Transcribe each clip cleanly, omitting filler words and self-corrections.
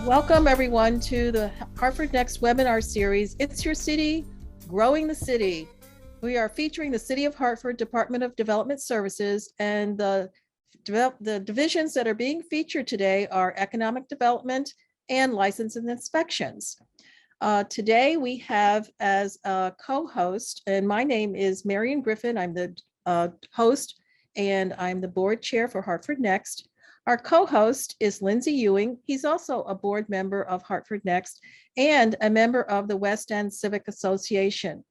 Welcome everyone to the Hartford Next webinar series. It's your city, growing the city. We are featuring the City of Hartford Department of Development Services, and the divisions that are being featured today are economic development and license and inspections. Today we have as a co-host, and my name is Marion Griffin. I'm the host and I'm the board chair for Hartford Next. Our co-host is Lindsay Ewing. He's also a board member of Hartford Next and a member of the West End Civic Association.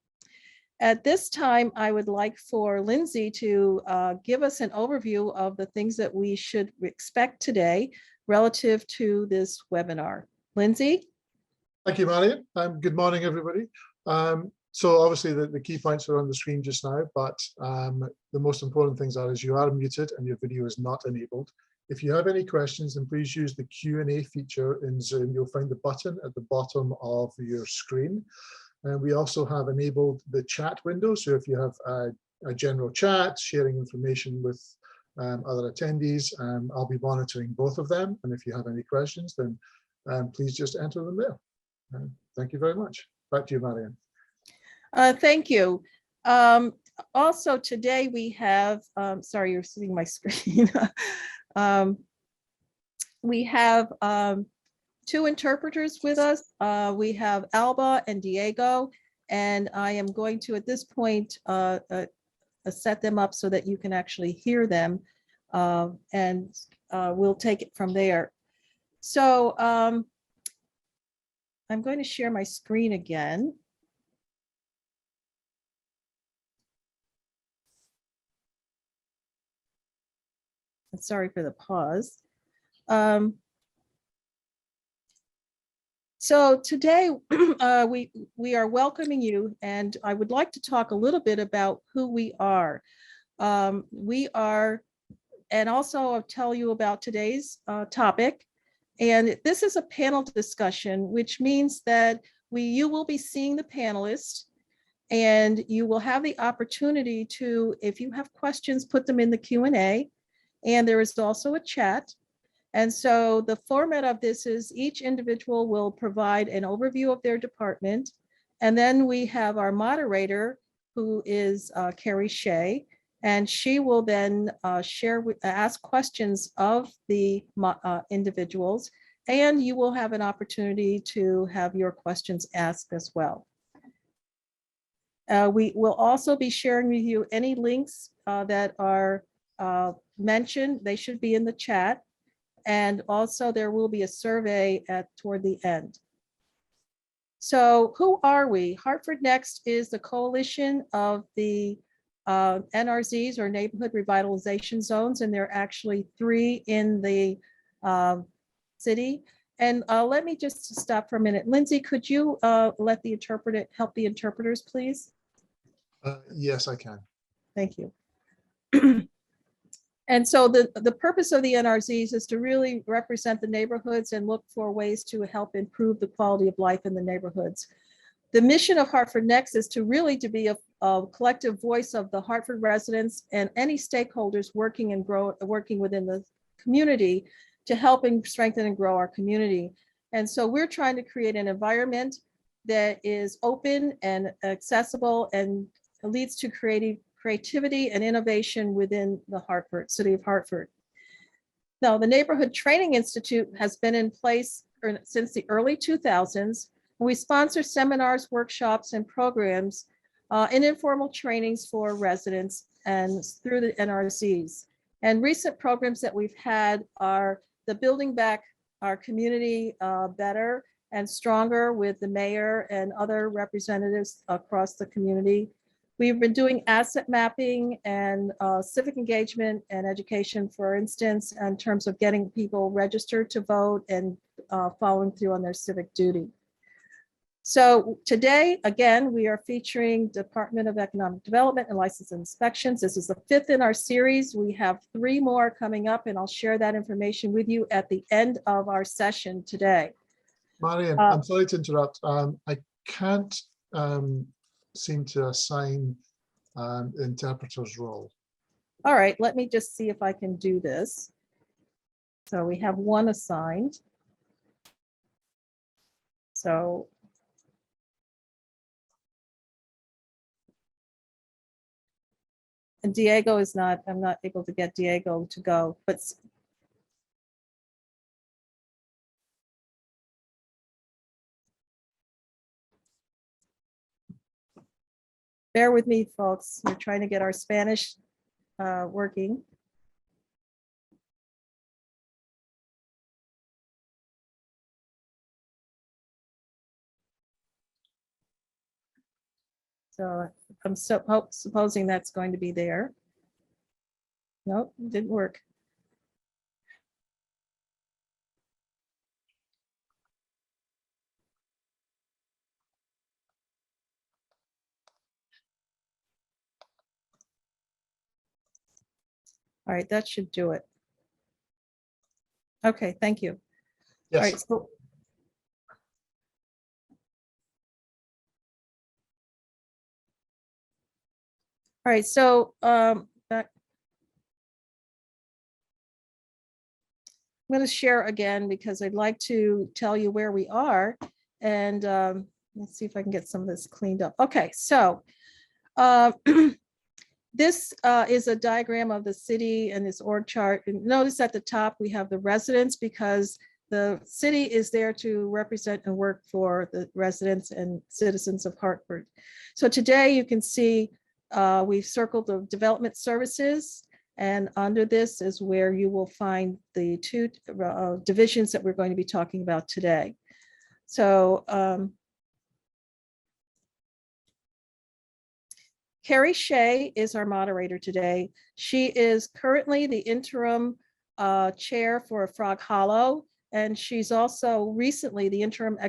At this time, I would like for Lindsay to give us an overview of the things that we should expect today relative to this webinar. Lindsay? Thank you, Marion. Good morning, everybody. So obviously the key points are on the screen just now, but the most important things is you are muted and your video is not enabled. If you have any questions, then please use the Q&A feature in Zoom. You'll find the button at the bottom of your screen. And we also have enabled the chat window. So if you have a general chat, sharing information with other attendees, I'll be monitoring both of them. And if you have any questions, then please just enter them there. Thank you very much. Back to you, Marianne. Thank you. Also today we have, sorry, you're seeing my screen. We have two interpreters with us. We have Alba and Diego, and I am going to, at this point, set them up so that you can actually hear them, and we'll take it from there. So I'm going to share my screen again. Sorry for the pause. So today we are welcoming you, and I would like to talk a little bit about who we are. And also I'll tell you about today's topic. And this is a panel discussion, which means that you will be seeing the panelists, and you will have the opportunity to, if you have questions, put them in the Q&A. And there is also a chat. And so the format of this is each individual will provide an overview of their department. And then we have our moderator, who is Carrie Shea, and she will then ask questions of the individuals, and you will have an opportunity to have your questions asked as well. We will also be sharing with you any links that are mentioned. They should be in the chat. And also there will be a survey toward the end. So who are we? Hartford Next is the coalition of the NRZs, or neighborhood revitalization zones, and there are actually 3 in the city. And let me just stop for a minute. Lindsay, could you help the interpreters, please? Yes, I can. Thank you. And so the purpose of the NRZs is to really represent the neighborhoods and look for ways to help improve the quality of life in the neighborhoods. The mission of Hartford Next is to really be a collective voice of the Hartford residents and any stakeholders working within the community to help and strengthen and grow our community. And so we're trying to create an environment that is open and accessible and leads to creativity and innovation within the City of Hartford. Now, the Neighborhood Training Institute has been in place since the early 2000s. We sponsor seminars, workshops, and programs and informal trainings for residents and through the NRZs. And recent programs that we've had are the Building Back Our Community Better and Stronger with the mayor and other representatives across the community. We've been doing asset mapping and civic engagement and education, for instance, in terms of getting people registered to vote and following through on their civic duty. So today, again, we are featuring Department of Economic Development and License and Inspections. This is the 5th in our series. We have 3 more coming up, and I'll share that information with you at the end of our session today. Marian, I'm sorry to interrupt. I can't seem to assign interpreter's role. All right, let me just see if I can do this. So we have 1 assigned. So and Diego is not, I'm not able to get Diego to go, but bear with me, folks. We're trying to get our Spanish working. So I'm supposing that's going to be there. Nope, didn't work. All right, that should do it. Okay, thank you. All right, Yes. so all right, so back. I'm going to share again because I'd like to tell you where we are, and let's see if I can get some of this cleaned up. Okay, so this is a diagram of the city and this org chart. And notice at the top we have the residents because the city is there to represent and work for the residents and citizens of Hartford. So today you can see we've circled the development services, and under this is where you will find the two divisions that we're going to be talking about today. So Carrie Shea is our moderator today. She is currently the interim chair for Frog Hollow, and she's also recently the interim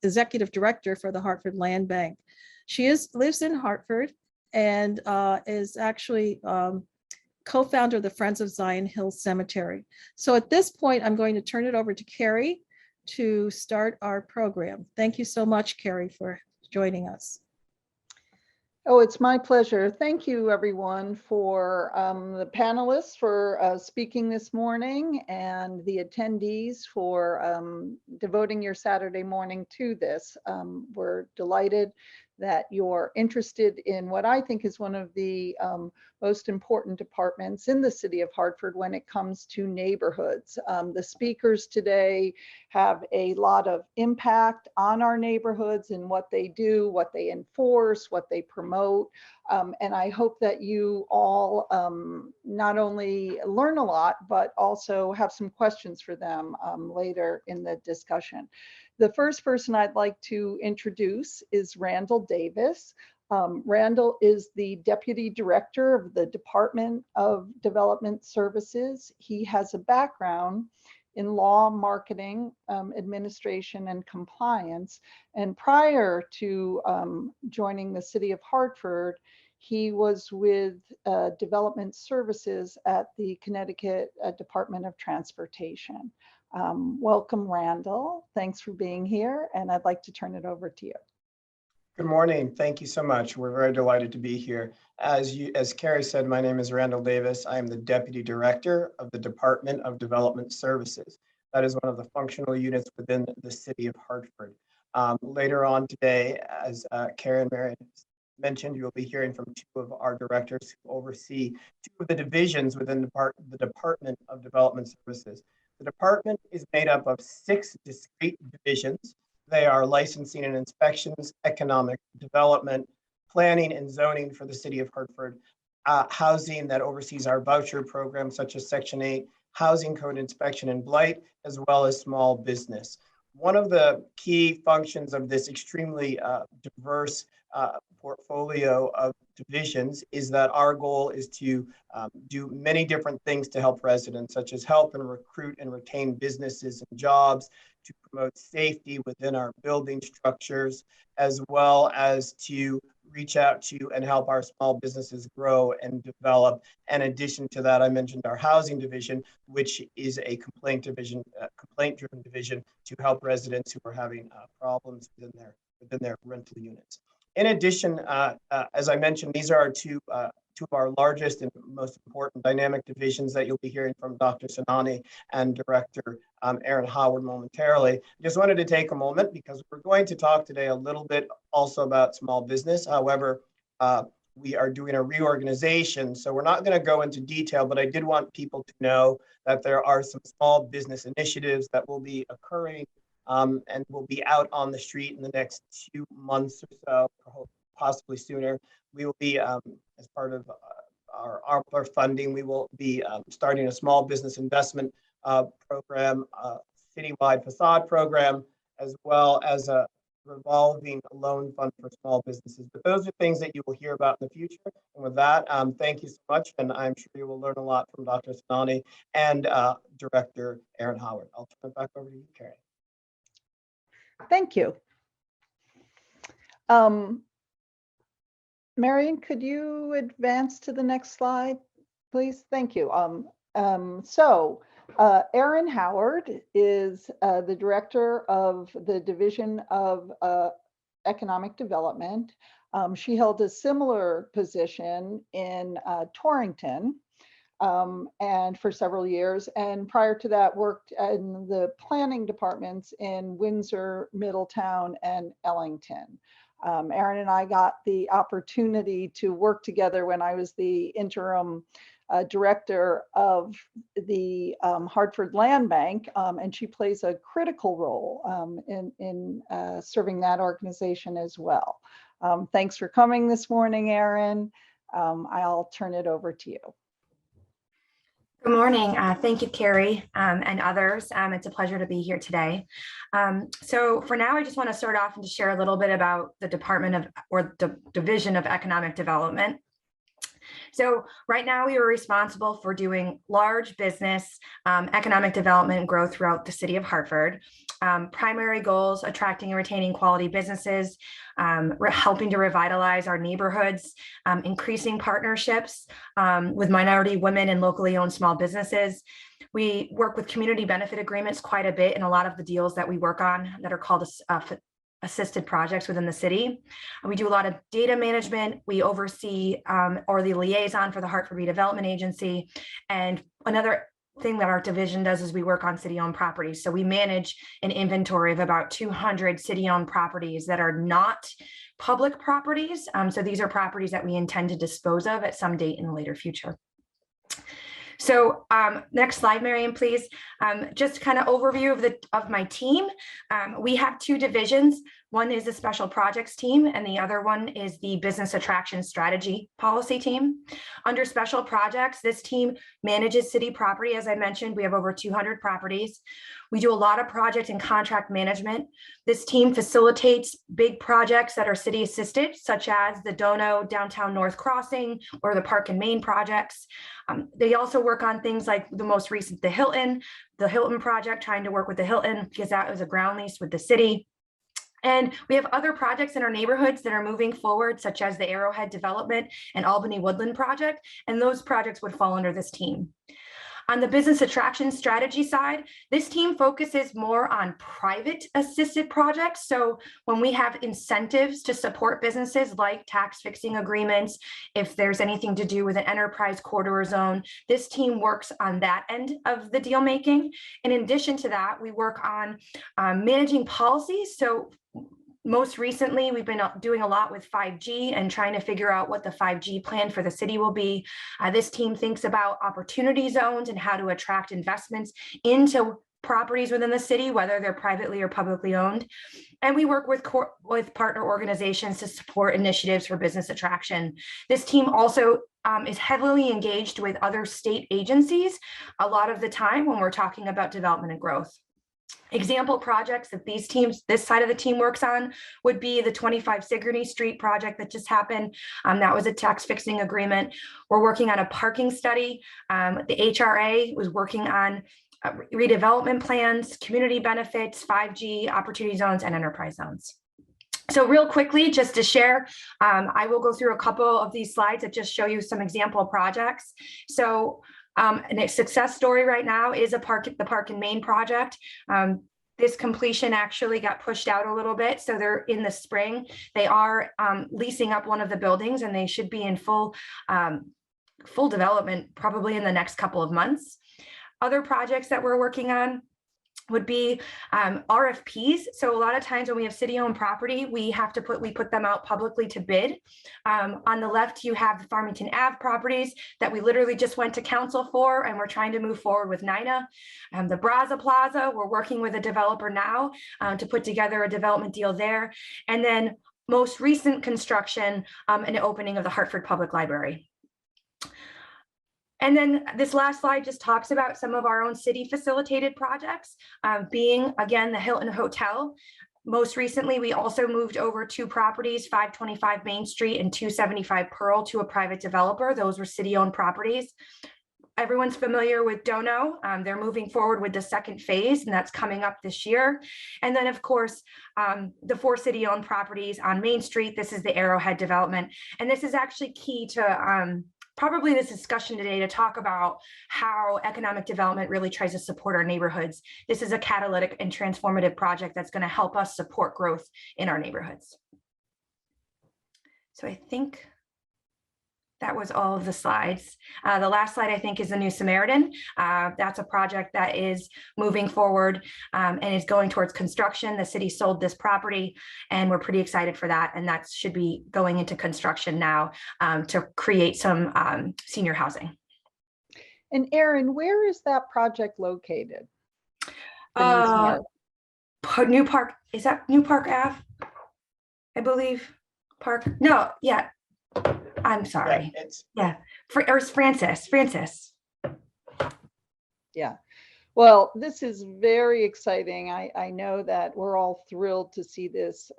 executive director for the Hartford Land Bank. She lives in Hartford and is actually co-founder of the Friends of Zion Hills Cemetery. So at this point, I'm going to turn it over to Carrie to start our program. Thank you so much, Carrie, for joining us. Oh, it's my pleasure. Thank you, everyone, for the panelists for speaking this morning and the attendees for devoting your Saturday morning to this. We're delighted that you're interested in what I think is one of the most important departments in the city of Hartford when it comes to neighborhoods. The speakers today have a lot of impact on our neighborhoods and what they do, what they enforce, what they promote. And I hope that you all not only learn a lot, but also have some questions for them later in the discussion. The first person I'd like to introduce is Randall Davis. Randall is the Deputy Director of the Department of Development Services. He has a background in law, marketing, administration, and compliance. And prior to joining the city of Hartford, he was with Development Services at the Connecticut Department of Transportation. Welcome, Randall. Thanks for being here, and I'd like to turn it over to you. Good morning. Thank you so much. We're very delighted to be here. As Carrie said, my name is Randall Davis. I am the Deputy Director of the Department of Development Services. That is one of the functional units within the city of Hartford. Later on today, as Carrie and Mary mentioned, you'll be hearing from two of our directors who oversee two of the divisions within the Department of Development Services. The department is made up of 6 discrete divisions. They are licensing and inspections, economic development, planning and zoning for the city of Hartford, housing that oversees our voucher program such as Section 8, housing code inspection and blight, as well as small business. One of the key functions of this extremely diverse portfolio of divisions is that our goal is to do many different things to help residents, such as help and recruit and retain businesses and jobs, to promote safety within our building structures, as well as to reach out to and help our small businesses grow and develop. In addition to that, I mentioned our housing division, which is a complaint-driven division to help residents who are having problems within their rental units. In addition, as I mentioned, these are our two two of our largest and most important dynamic divisions that you'll be hearing from Dr. Sinani and Director Erin Howard momentarily. Just wanted to take a moment because we're going to talk today a little bit also about small business. However, we are doing a reorganization, so we're not going to go into detail, but I did want people to know that there are some small business initiatives that will be occurring and will be out on the street in the next 2 months or so, possibly sooner. We will be, as part of our ARPA funding, we will be starting a small business investment program, citywide facade program, as well as a revolving loan fund for small businesses. But those are things that you will hear about in the future. And with that, thank you so much. And I'm sure you will learn a lot from Dr. Sinani and Director Erin Howard. I'll turn it back over to you, Carrie. Thank you. Marion, could you advance to the next slide, please? Thank you. Erin Howard is the director of the Division of Economic Development. She held a similar position in Torrington and for several years, and prior to that worked in the planning departments in Windsor, Middletown, and Ellington. Erin and I got the opportunity to work together when I was the interim director of the Hartford Land Bank, and she plays a critical role in serving that organization as well. Thanks for coming this morning, Erin. I'll turn it over to you. Good morning. Thank you, Carrie, and others. It's a pleasure to be here today. So for now, I just want to start off and to share a little bit about the Division of Economic Development. So right now we are responsible for doing large business economic development and growth throughout the city of Hartford. Primary goals: attracting and retaining quality businesses, helping to revitalize our neighborhoods, increasing partnerships with minority women and locally owned small businesses. We work with community benefit agreements quite a bit in a lot of the deals that we work on that are called assisted projects within the city. We do a lot of data management. We oversee or the liaison for the Hartford Redevelopment Agency. And another thing that our division does is we work on city-owned properties. So we manage an inventory of about 200 city-owned properties that are not public properties. So these are properties that we intend to dispose of at some date in the later future. So next slide, Marion, please. Just kind of overview of my team. We have two divisions. One is the special projects team, and the other one is the business attraction strategy policy team. Under special projects, this team manages city property. As I mentioned, we have over 200 properties. We do a lot of project and contract management. This team facilitates big projects that are city assisted, such as the Dono Downtown North Crossing or the Park and Main projects. They also work on things like the most recent, the Hilton project, trying to work with the Hilton because that was a ground lease with the city. And we have other projects in our neighborhoods that are moving forward, such as the Arrowhead Development and Albany Woodland project, and those projects would fall under this team. On the business attraction strategy side, this team focuses more on private assisted projects. So when we have incentives to support businesses like tax fixing agreements, if there's anything to do with an enterprise corridor zone, this team works on that end of the deal making. In addition to that, we work on managing policies. So most recently, we've been doing a lot with 5G and trying to figure out what the 5G plan for the city will be. This team thinks about opportunity zones and how to attract investments into properties within the city, whether they're privately or publicly owned. And we work with partner organizations to support initiatives for business attraction. This team also is heavily engaged with other state agencies a lot of the time when we're talking about development and growth. Example projects that this side of the team works on would be the 25 Sigourney Street project that just happened. That was a tax fixing agreement. We're working on a parking study. The HRA was working on redevelopment plans, community benefits, 5G, opportunity zones, and enterprise zones. So real quickly, just to share, I will go through a couple of these slides that just show you some example projects. So and a success story right now is the Park and Main project. This completion actually got pushed out a little bit. So they're in the spring. They are leasing up one of the buildings, and they should be in full development probably in the next couple of months. Other projects that we're working on would be RFPs. So a lot of times when we have city-owned property, we put them out publicly to bid. On the left, you have the Farmington Ave properties that we literally just went to council for, and we're trying to move forward with NINA. The Brazza Plaza, we're working with a developer now to put together a development deal there. And then most recent construction and opening of the Hartford Public Library. And then this last slide just talks about some of our own city facilitated projects, being again, the Hilton Hotel. Most recently, we also moved over 2 properties, 525 Main Street and 275 Pearl, to a private developer. Those were city-owned properties. Everyone's familiar with Dono. They're moving forward with the second phase, and that's coming up this year. And then, of course, the 4 city-owned properties on Main Street. This is the Arrowhead development. And this is actually key to probably this discussion today, to talk about how economic development really tries to support our neighborhoods. This is a catalytic and transformative project that's going to help us support growth in our neighborhoods. So I think that was all of the slides. The last slide, I think, is the New Samaritan. That's a project that is moving forward and is going towards construction. The city sold this property, and we're pretty excited for that. And that should be going into construction now to create some senior housing. And Erin, where is that project located? New Park, is that New Park Ave? I believe Park. No, yeah. I'm sorry. Yeah, or Francis. Yeah. Well, this is very exciting. I know that we're all thrilled to see this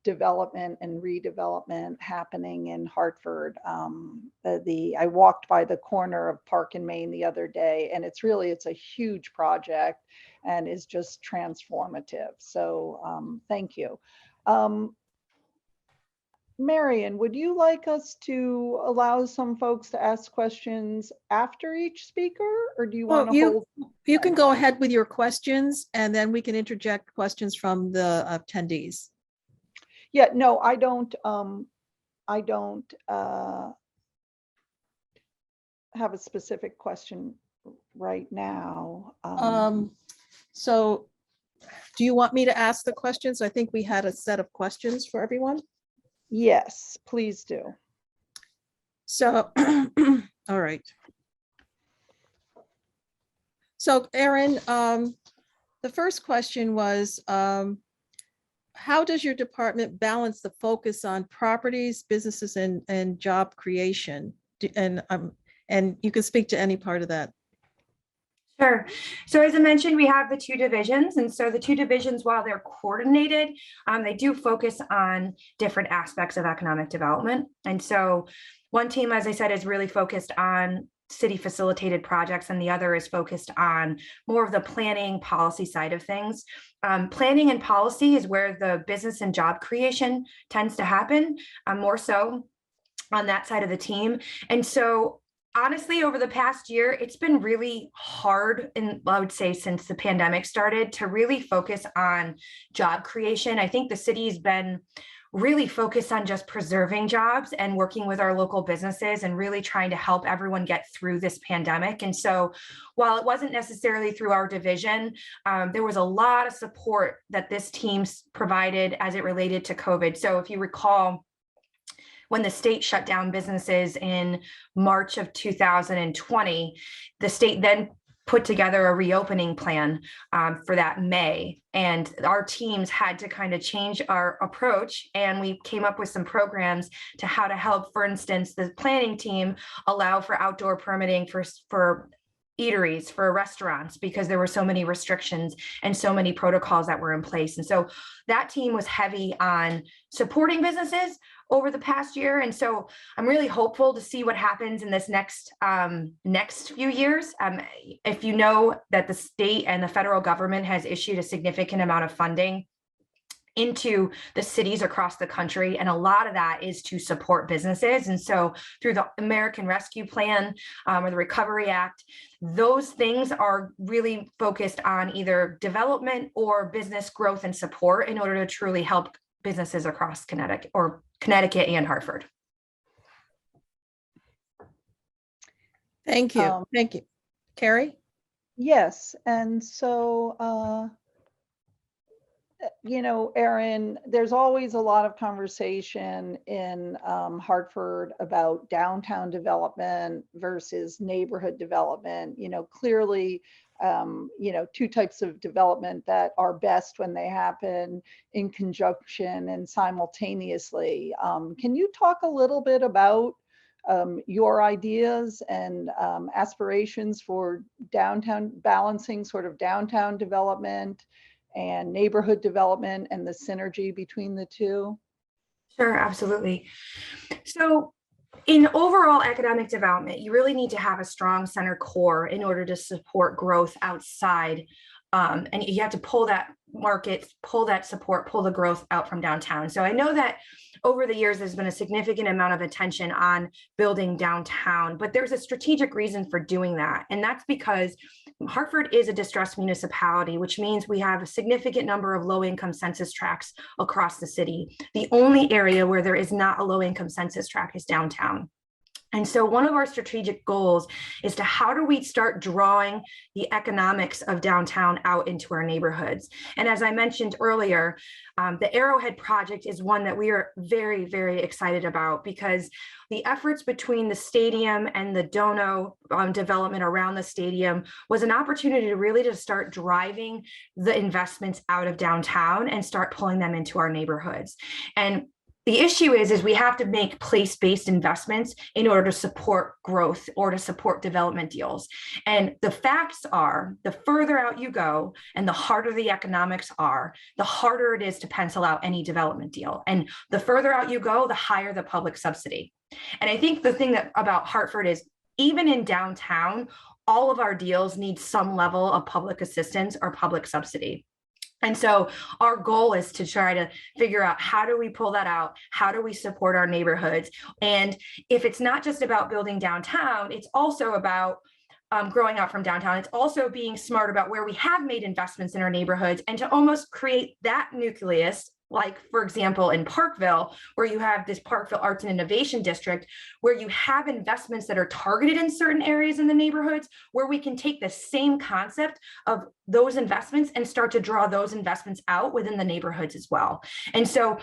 development and redevelopment happening in Hartford. I walked by the corner of Park and Main the other day, and it's a huge project and is just transformative. So thank you. Marion, would you like us to allow some folks to ask questions after each speaker, or do you want to hold? You can go ahead with your questions, and then we can interject questions from the attendees. Yeah, no, I don't have a specific question right now. So do you want me to ask the questions? I think we had a set of questions for everyone. Yes, please do. So, all right. So, Erin, the first question was, how does your department balance the focus on properties, businesses, and job creation? And you can speak to any part of that. Sure. So as I mentioned, we have the 2 divisions. And so the 2 divisions, while they're coordinated, they do focus on different aspects of economic development. And so one team, as I said, is really focused on city facilitated projects, and the other is focused on more of the planning policy side of things. Planning and policy is where the business and job creation tends to happen, more so on that side of the team. And so honestly, over the past year, it's been really hard, and I would say since the pandemic started, to really focus on job creation. I think the city's been really focused on just preserving jobs and working with our local businesses and really trying to help everyone get through this pandemic. And so while it wasn't necessarily through our division, there was a lot of support that this team provided as it related to COVID. So if you recall, when the state shut down businesses in March of 2020, the state then put together a reopening plan for that May. And our teams had to kind of change our approach. And we came up with some programs to how to help, for instance, the planning team allow for outdoor permitting for eateries, for restaurants, because there were so many restrictions and so many protocols that were in place. And so that team was heavy on supporting businesses over the past year. And so I'm really hopeful to see what happens in this next few years. If you know that the state and the federal government has issued a significant amount of funding into the cities across the country. And a lot of that is to support businesses. And so through the American Rescue Plan or the Recovery Act, those things are really focused on either development or business growth and support in order to truly help businesses across Connecticut and Hartford. Thank you. Thank you. Carrie? Yes, and so, you know, Erin, there's always a lot of conversation in Hartford about downtown development versus neighborhood development. You know, clearly, you know, two types of development that are best when they happen in conjunction and simultaneously. Can you talk a little bit about your ideas and aspirations for downtown, balancing sort of downtown development and neighborhood development and the synergy between the two? Sure, absolutely. So in overall economic development, you really need to have a strong center core in order to support growth outside. And you have to pull that market, pull that support, pull the growth out from downtown. So I know that over the years, there's been a significant amount of attention on building downtown, but there's a strategic reason for doing that. And that's because Hartford is a distressed municipality, which means we have a significant number of low-income census tracts across the city. The only area where there is not a low-income census tract is downtown. And so one of our strategic goals is to how do we start drawing the economics of downtown out into our neighborhoods? And as I mentioned earlier, the Arrowhead project is one that we are very, very excited about because the efforts between the stadium and the Dono development around the stadium was an opportunity to really just start driving the investments out of downtown and start pulling them into our neighborhoods. And the issue is we have to make place-based investments in order to support growth or to support development deals. And the facts are, the further out you go and the harder the economics are, the harder it is to pencil out any development deal. And the further out you go, the higher the public subsidy. And I think the thing about Hartford is even in downtown, all of our deals need some level of public assistance or public subsidy. And so our goal is to try to figure out how do we pull that out? How do we support our neighborhoods? And if it's not just about building downtown, it's also about growing out from downtown. It's also being smart about where we have made investments in our neighborhoods and to almost create that nucleus, like, for example, in Parkville, where you have this Parkville Arts and Innovation District, where you have investments that are targeted in certain areas in the neighborhoods, where we can take the same concept of those investments and start to draw those investments out within the neighborhoods as well. And so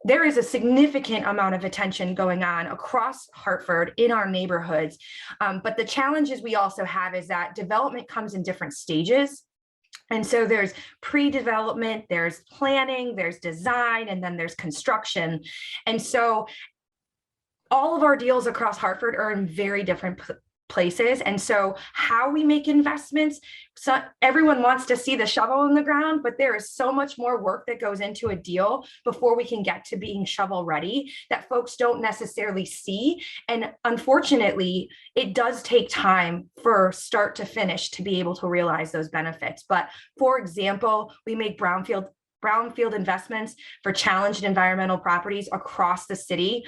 there is a significant amount of attention going on across Hartford in our neighborhoods. But the challenges we also have is that development comes in different stages. And so there's pre-development, there's planning, there's design, and then there's construction. And so all of our deals across Hartford are in very different places. And so how we make investments, so everyone wants to see the shovel in the ground, but there is so much more work that goes into a deal before we can get to being shovel ready that folks don't necessarily see. And unfortunately, it does take time for start to finish to be able to realize those benefits. But for example, we make brownfield investments for challenged environmental properties across the city.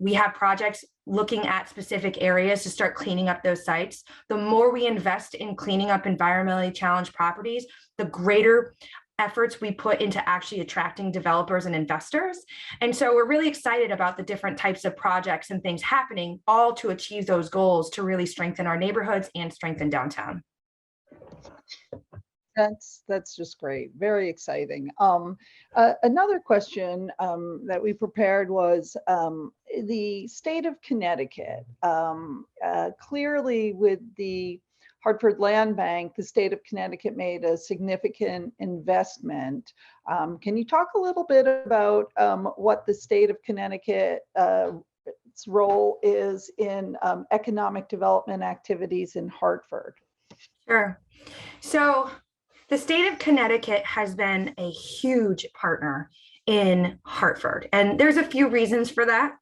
We have projects looking at specific areas to start cleaning up those sites. The more we invest in cleaning up environmentally challenged properties, the greater efforts we put into actually attracting developers and investors. And so we're really excited about the different types of projects and things happening, all to achieve those goals to really strengthen our neighborhoods and strengthen downtown. That's just great. Very exciting. Another question that we prepared was the state of Connecticut. Clearly, with the Hartford Land Bank, the state of Connecticut made a significant investment. Can you talk a little bit about what the state of Connecticut its role is in economic development activities in Hartford? Sure. So the state of Connecticut has been a huge partner in Hartford, and there's a few reasons for that.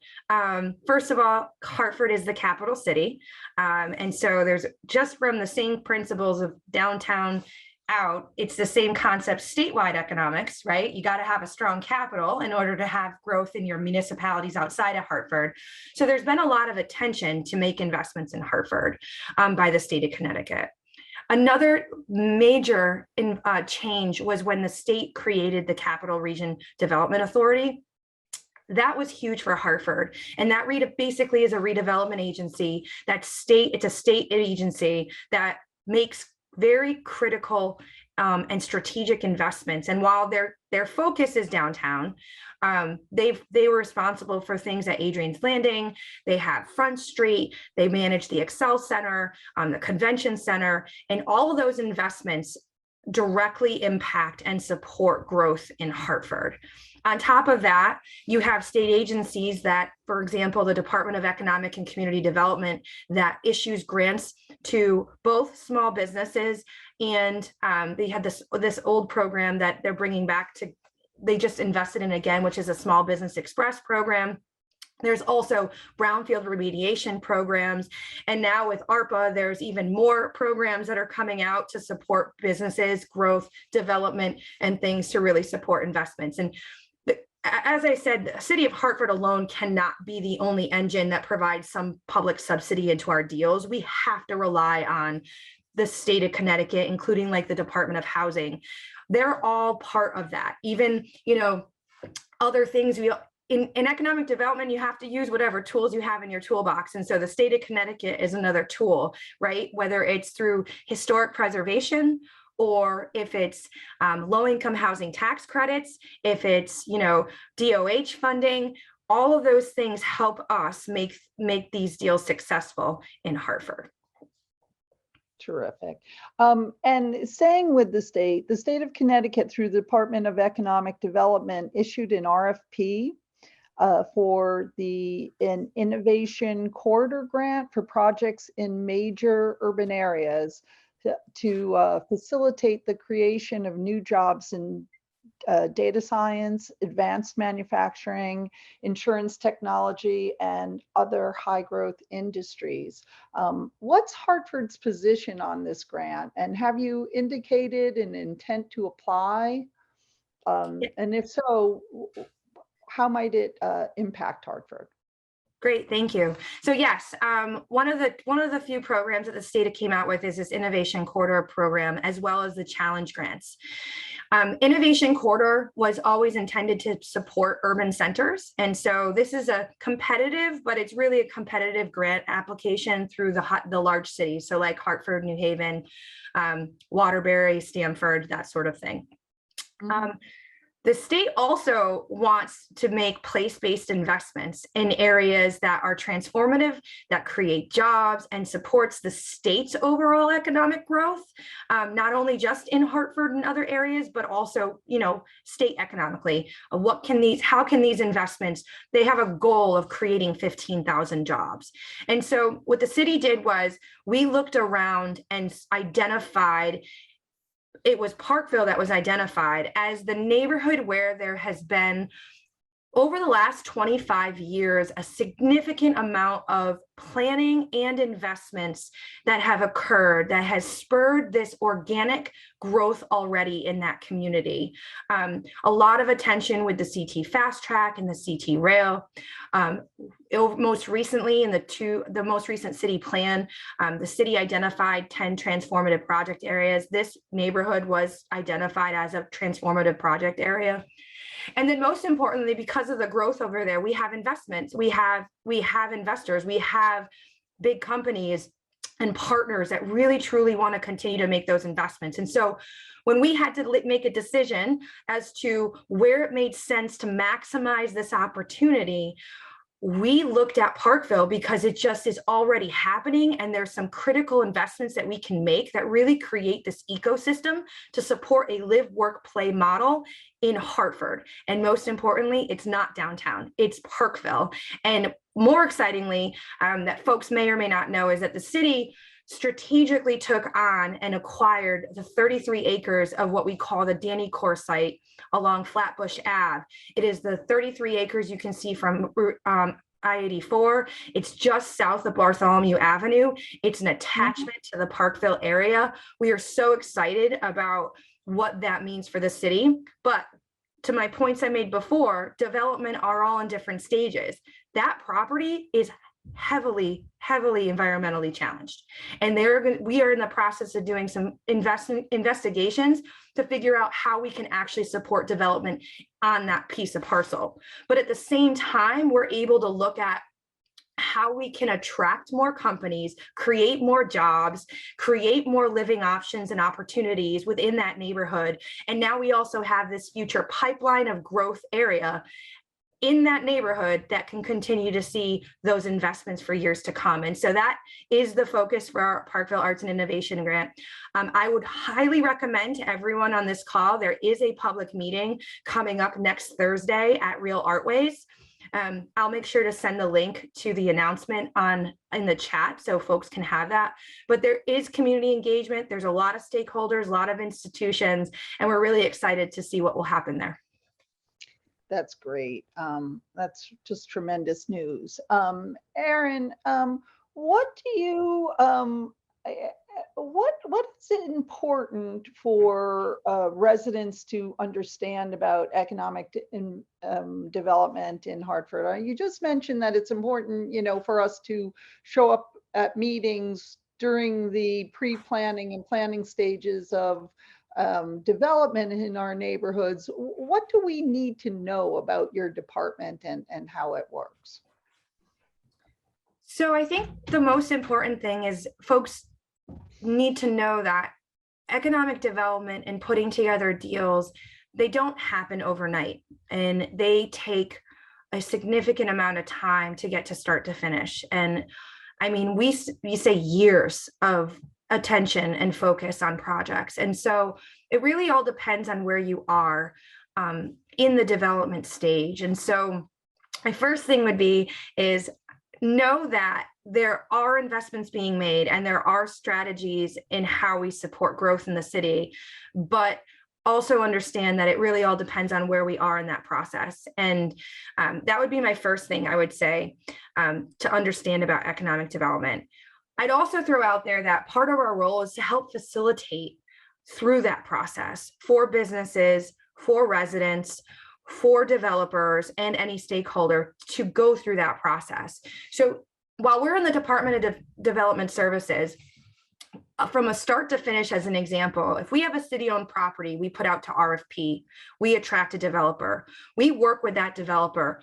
First of all, Hartford is the capital city, and so there's just from the same principles of downtown out, it's the same concept, statewide economics, right? You got to have a strong capital in order to have growth in your municipalities outside of Hartford. So there's been a lot of attention to make investments in Hartford by the state of Connecticut. Another major change was when the state created the Capital Region Development Authority. That was huge for Hartford. And that basically is a redevelopment agency. It's a state agency that makes very critical and strategic investments. And while their focus is downtown, they were responsible for things at Adrian's Landing. They have Front Street. They manage the Excel Center, the Convention Center, and all of those investments directly impact and support growth in Hartford. On top of that, you have state agencies that, for example, the Department of Economic and Community Development, that issues grants to both small businesses, and they had this old program that they're bringing back to, they just invested in again, which is a Small Business Express program. There's also brownfield remediation programs. And now with ARPA, there's even more programs that are coming out to support businesses, growth, development, and things to really support investments. And as I said, the city of Hartford alone cannot be the only engine that provides some public subsidy into our deals. We have to rely on the state of Connecticut, including like the Department of Housing. They're all part of that. Even, other things in economic development, you have to use whatever tools you have in your toolbox. And so the state of Connecticut is another tool, right? Whether it's through historic preservation, or if it's low-income housing tax credits, if it's, DOH funding, all of those things help us make these deals successful in Hartford. Terrific. And staying with the state of Connecticut, through the Department of Economic Development, issued an RFP for an innovation corridor grant for projects in major urban areas to facilitate the creation of new jobs in data science, advanced manufacturing, insurance technology, and other high growth industries. What's Hartford's position on this grant? And have you indicated an intent to apply? And if so, how might it impact Hartford? Great, thank you. So yes, one of the few programs that the state came out with is this Innovation Corridor program, as well as the Challenge Grants. Innovation Corridor was always intended to support urban centers. And so this is a competitive, but it's really a competitive grant application through the large cities. So like Hartford, New Haven, Waterbury, Stamford, that sort of thing. Mm-hmm. The state also wants to make place-based investments in areas that are transformative, that create jobs, and supports the state's overall economic growth, not only just in Hartford and other areas, but also, state economically. How can these investments, they have a goal of creating 15,000 jobs. And so what the city did was we looked around and identified, it was Parkville that was identified as the neighborhood where there has been, over the last 25 years, a significant amount of planning and investments that have occurred that has spurred this organic growth already in that community. A lot of attention with the CT Fast Track and the CT Rail. Most recently, in the most recent city plan, the city identified 10 transformative project areas. This neighborhood was identified as a transformative project area. And then most importantly, because of the growth over there, we have investments, we have investors, we have big companies and partners that really truly want to continue to make those investments. And so when we had to make a decision as to where it made sense to maximize this opportunity, we looked at Parkville because it just is already happening, and there's some critical investments that we can make that really create this ecosystem to support a live, work, play model in Hartford. And most importantly, it's not downtown, it's Parkville. And more excitingly, that folks may or may not know, is that the city strategically took on and acquired the 33 acres of what we call the Danny Core site along Flatbush Ave. It is the 33 acres you can see from I-84. It's just south of Bartholomew Avenue. It's an attachment to the Parkville area. We are so excited about what that means for the city. But to my points I made before, development are all in different stages. That property is heavily environmentally challenged. And we are in the process of doing some investigations to figure out how we can actually support development on that piece of parcel. But at the same time, we're able to look at how we can attract more companies, create more jobs, create more living options and opportunities within that neighborhood. And now we also have this future pipeline of growth area in that neighborhood that can continue to see those investments for years to come. And so that is the focus for our Parkville Arts and Innovation Grant. I would highly recommend to everyone on this call, there is a public meeting coming up next Thursday at Real Artways. I'll make sure to send the link to the announcement in the chat so folks can have that. But there is community engagement. There's a lot of stakeholders, a lot of institutions, and we're really excited to see what will happen there. That's great. That's just tremendous news. Erin, what do you, what is important for residents to understand about economic development in Hartford? You just mentioned that it's important, you know, for us to show up at meetings during the pre-planning and planning stages of development in our neighborhoods. What do we need to know about your department and how it works? So I think the most important thing is folks need to know that economic development and putting together deals, they don't happen overnight, and they take a significant amount of time to get to start to finish. And I mean, we say years of attention and focus on projects. And so it really all depends on where you are in the development stage. And so my first thing would be is know that there are investments being made and there are strategies in how we support growth in the city, but also understand that it really all depends on where we are in that process. And that would be my first thing I would say to understand about economic development. I'd also throw out there that part of our role is to help facilitate through that process for businesses, for residents, for developers, and any stakeholder to go through that process. So while we're in the Department of Development Services, from a start to finish, as an example, if we have a city-owned property, we put out to RFP, we attract a developer, we work with that developer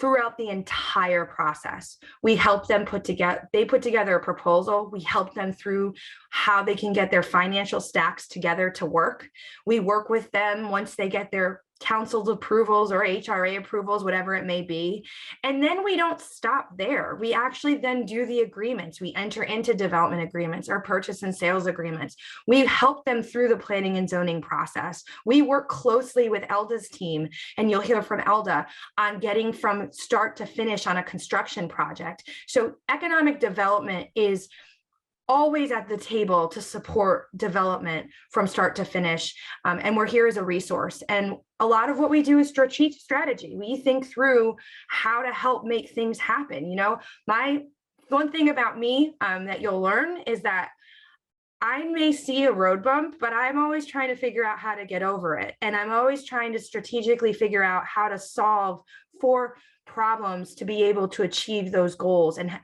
throughout the entire process. We help them put together a proposal. We help them through how they can get their financial stacks together to work. We work with them once they get their council's approvals or HRA approvals, whatever it may be. And then we don't stop there. We actually then do the agreements. We enter into development agreements or purchase and sales agreements. We help them through the planning and zoning process. We work closely with Elda's team, and you'll hear from Elda on getting from start to finish on a construction project. So economic development is always at the table to support development from start to finish. And we're here as a resource. And a lot of what we do is strategic strategy. We think through how to help make things happen. You know, one thing about me that you'll learn is that I may see a road bump, but I'm always trying to figure out how to get over it. And I'm always trying to strategically figure out how to solve for problems to be able to achieve those goals. And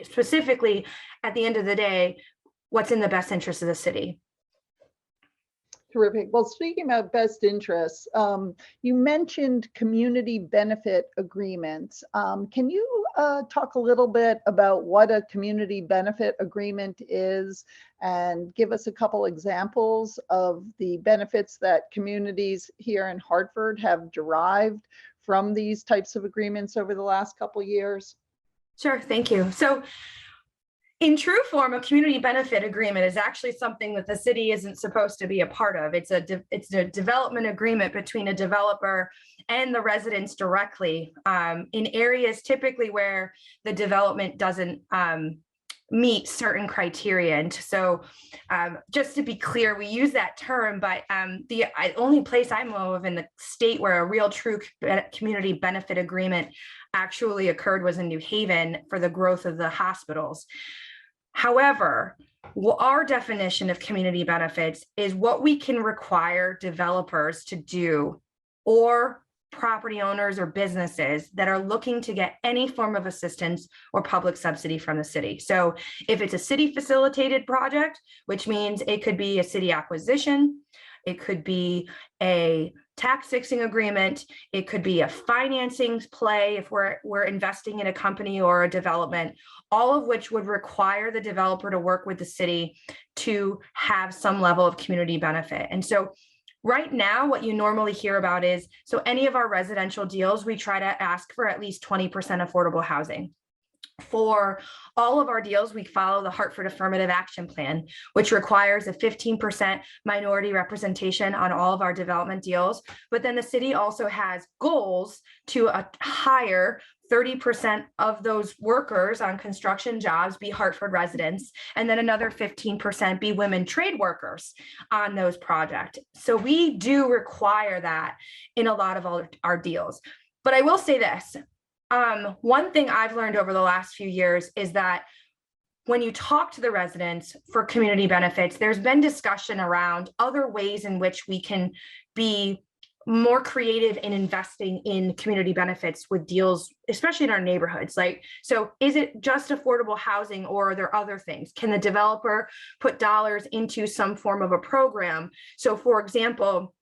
specifically, at the end of the day, what's in the best interest of the city. Terrific. Well, speaking about best interests, you mentioned community benefit agreements. Can you talk a little bit about what a community benefit agreement is and give us a couple examples of the benefits that communities here in Hartford have derived from these types of agreements over the last couple of years? Sure, thank you. So in true form, a community benefit agreement is actually something that the city isn't supposed to be a part of. It's a development agreement between a developer and the residents directly in areas typically where the development doesn't meet certain criteria. And so just to be clear, we use that term, but the only place I know of in the state where a real true community benefit agreement actually occurred was in New Haven for the growth of the hospitals. However, our definition of community benefits is what we can require developers to do, or property owners or businesses that are looking to get any form of assistance or public subsidy from the city. So if it's a city facilitated project, which means it could be a city acquisition, it could be a tax fixing agreement, it could be a financing play if we're investing in a company or a development, all of which would require the developer to work with the city to have some level of community benefit. And so right now, what you normally hear about is, so any of our residential deals, we try to ask for at least 20% affordable housing. For all of our deals, we follow the Hartford Affirmative Action Plan, which requires a 15% minority representation on all of our development deals. But then the city also has goals to hire 30% of those workers on construction jobs be Hartford residents, and then another 15% be women trade workers on those projects. So we do require that in a lot of our deals. But I will say this, one thing I've learned over the last few years is that when you talk to the residents for community benefits, there's been discussion around other ways in which we can be more creative in investing in community benefits with deals, especially in our neighborhoods. Like, so is it just affordable housing, or are there other things? Can the developer put dollars into some form of a program? So for example,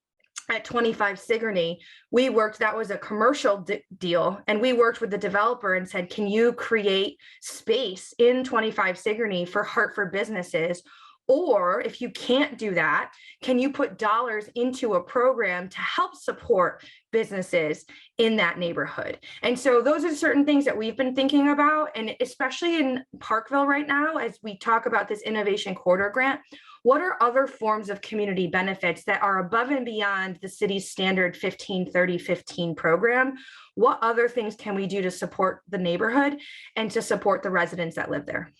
at 25 Sigourney, we worked, that was a commercial deal, and we worked with the developer and said, can you create space in 25 Sigourney for Hartford businesses? Or if you can't do that, can you put dollars into a program to help support businesses in that neighborhood? And so those are certain things that we've been thinking about. And especially in Parkville right now, as we talk about this Innovation Corridor grant, what are other forms of community benefits that are above and beyond the city's standard 15-30-15 program? What other things can we do to support the neighborhood and to support the residents that live there?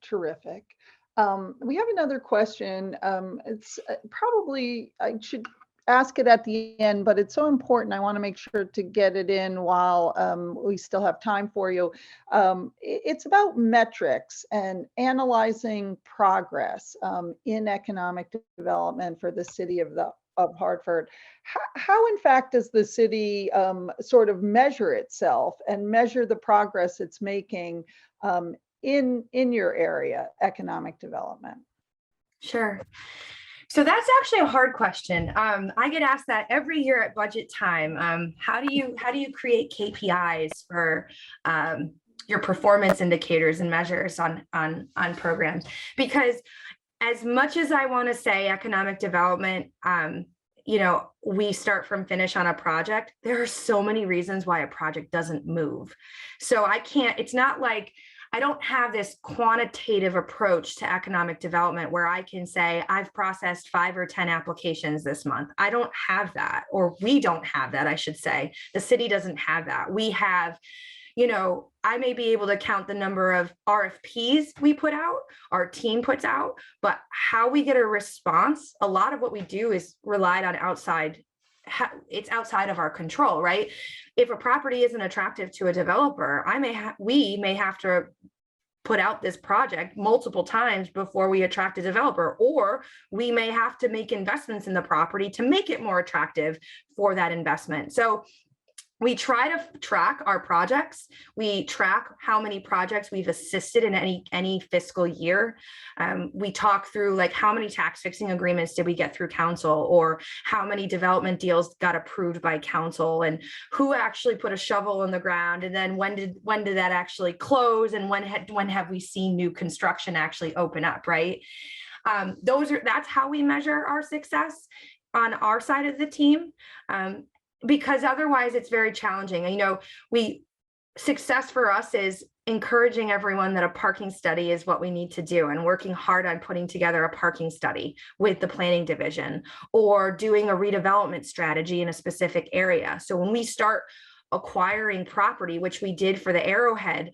Terrific. We have another question. It's probably, I should ask it at the end, but it's so important. I want to make sure to get it in while we still have time for you. It's about metrics and analyzing progress in economic development for the city of Hartford. How in fact does the city sort of measure itself and measure the progress it's making in your area, economic development? Sure. So that's actually a hard question. I get asked that every year at budget time. How do you create KPIs for your performance indicators and measures on programs? Because as much as I want to say economic development, you know, we start from finish on a project, there are so many reasons why a project doesn't move. So I can't, it's not like I don't have this quantitative approach to economic development where I can say I've processed 5 or 10 applications this month. I don't have that, or we don't have that, I should say. The city doesn't have that. We have, you know, I may be able to count the number of RFPs we put out, our team puts out, but how we get a response, a lot of what we do is relied on outside. It's outside of our control, right? If a property isn't attractive to a developer, we may have to put out this project multiple times before we attract a developer, or we may have to make investments in the property to make it more attractive for that investment. So we try to track our projects. We track how many projects we've assisted in any fiscal year. We talk through like how many tax fixing agreements did we get through council, or how many development deals got approved by council, and who actually put a shovel in the ground, and then when did that actually close, and when have we seen new construction actually open up, right? That's how we measure our success on our side of the team. Because otherwise it's very challenging. You know, success for us is encouraging everyone that a parking study is what we need to do, and working hard on putting together a parking study with the planning division, or doing a redevelopment strategy in a specific area. So when we start acquiring property, which we did for the Arrowhead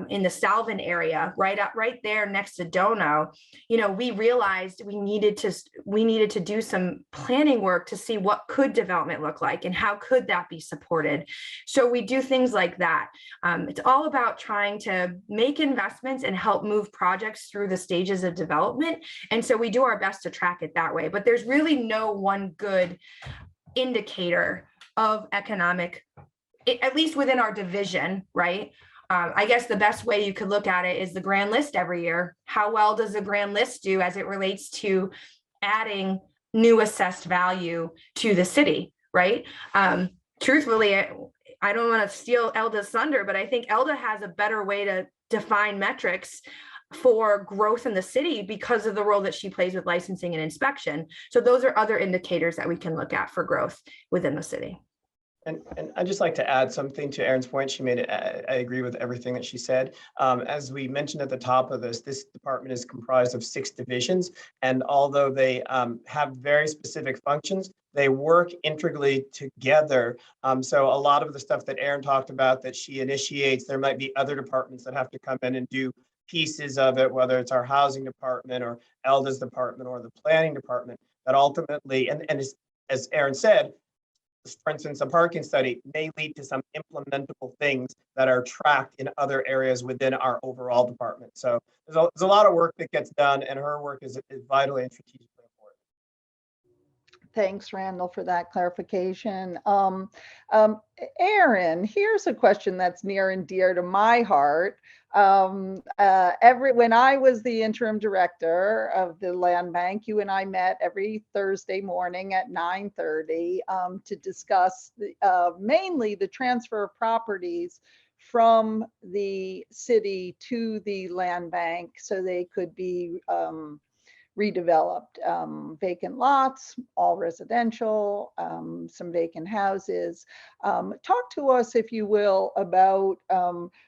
in the Salvin area, right there next to Dono, we realized we needed to do some planning work to see what could development look like and how could that be supported. So we do things like that. It's all about trying to make investments and help move projects through the stages of development. And so we do our best to track it that way, but there's really no one good indicator of economic, at least within our division, right? I guess the best way you could look at it is the grand list every year. How well does the grand list do as it relates to adding new assessed value to the city, right? Truthfully, I don't want to steal Elda's thunder, but I think Elda has a better way to define metrics for growth in the city because of the role that she plays with licensing and inspection. So those are other indicators that we can look at for growth within the city. And I'd just like to add something to Erin's point. She made it. I agree with everything that she said. As we mentioned at the top of this department is comprised of 6 divisions. And although they have very specific functions, they work integrally together. So a lot of the stuff that Erin talked about that she initiates, there might be other departments that have to come in and do pieces of it, whether it's our housing department or Elda's department or the planning department, that ultimately, and as Erin said, for instance, a parking study may lead to some implementable things that are tracked in other areas within our overall department. So there's a lot of work that gets done, and her work is vitally and strategically important. Thanks, Randall, for that clarification. Erin, here's a question that's near and dear to my heart. When I was the interim director of the land bank, you and I met every Thursday morning at 9:30 to discuss mainly the transfer of properties from the city to the land bank so they could be redeveloped, vacant lots, all residential, some vacant houses. Talk to us, if you will, about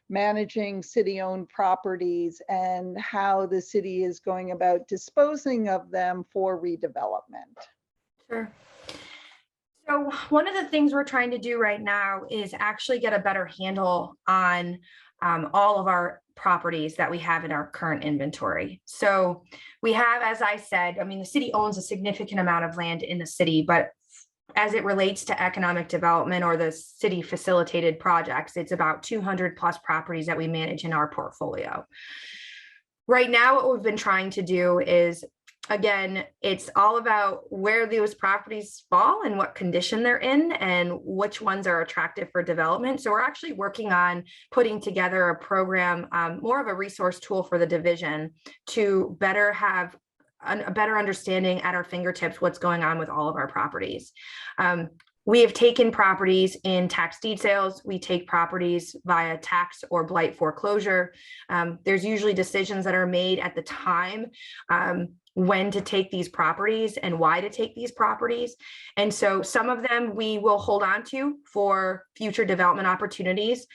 managing city-owned properties and how the city is going about disposing of them for redevelopment. Sure. So one of the things we're trying to do right now is actually get a better handle on all of our properties that we have in our current inventory. So we have, as I said, the city owns a significant amount of land in the city, but as it relates to economic development or the city facilitated projects, it's about 200 plus properties that we manage in our portfolio. Right now, what we've been trying to do is, again, it's all about where those properties fall and what condition they're in and which ones are attractive for development. So we're actually working on putting together a program, more of a resource tool for the division to better have a better understanding at our fingertips what's going on with all of our properties. We have taken properties in tax deed sales. We take properties via tax or blight foreclosure. There's usually decisions that are made at the time when to take these properties and why to take these properties. And so some of them we will hold on to for future development opportunities.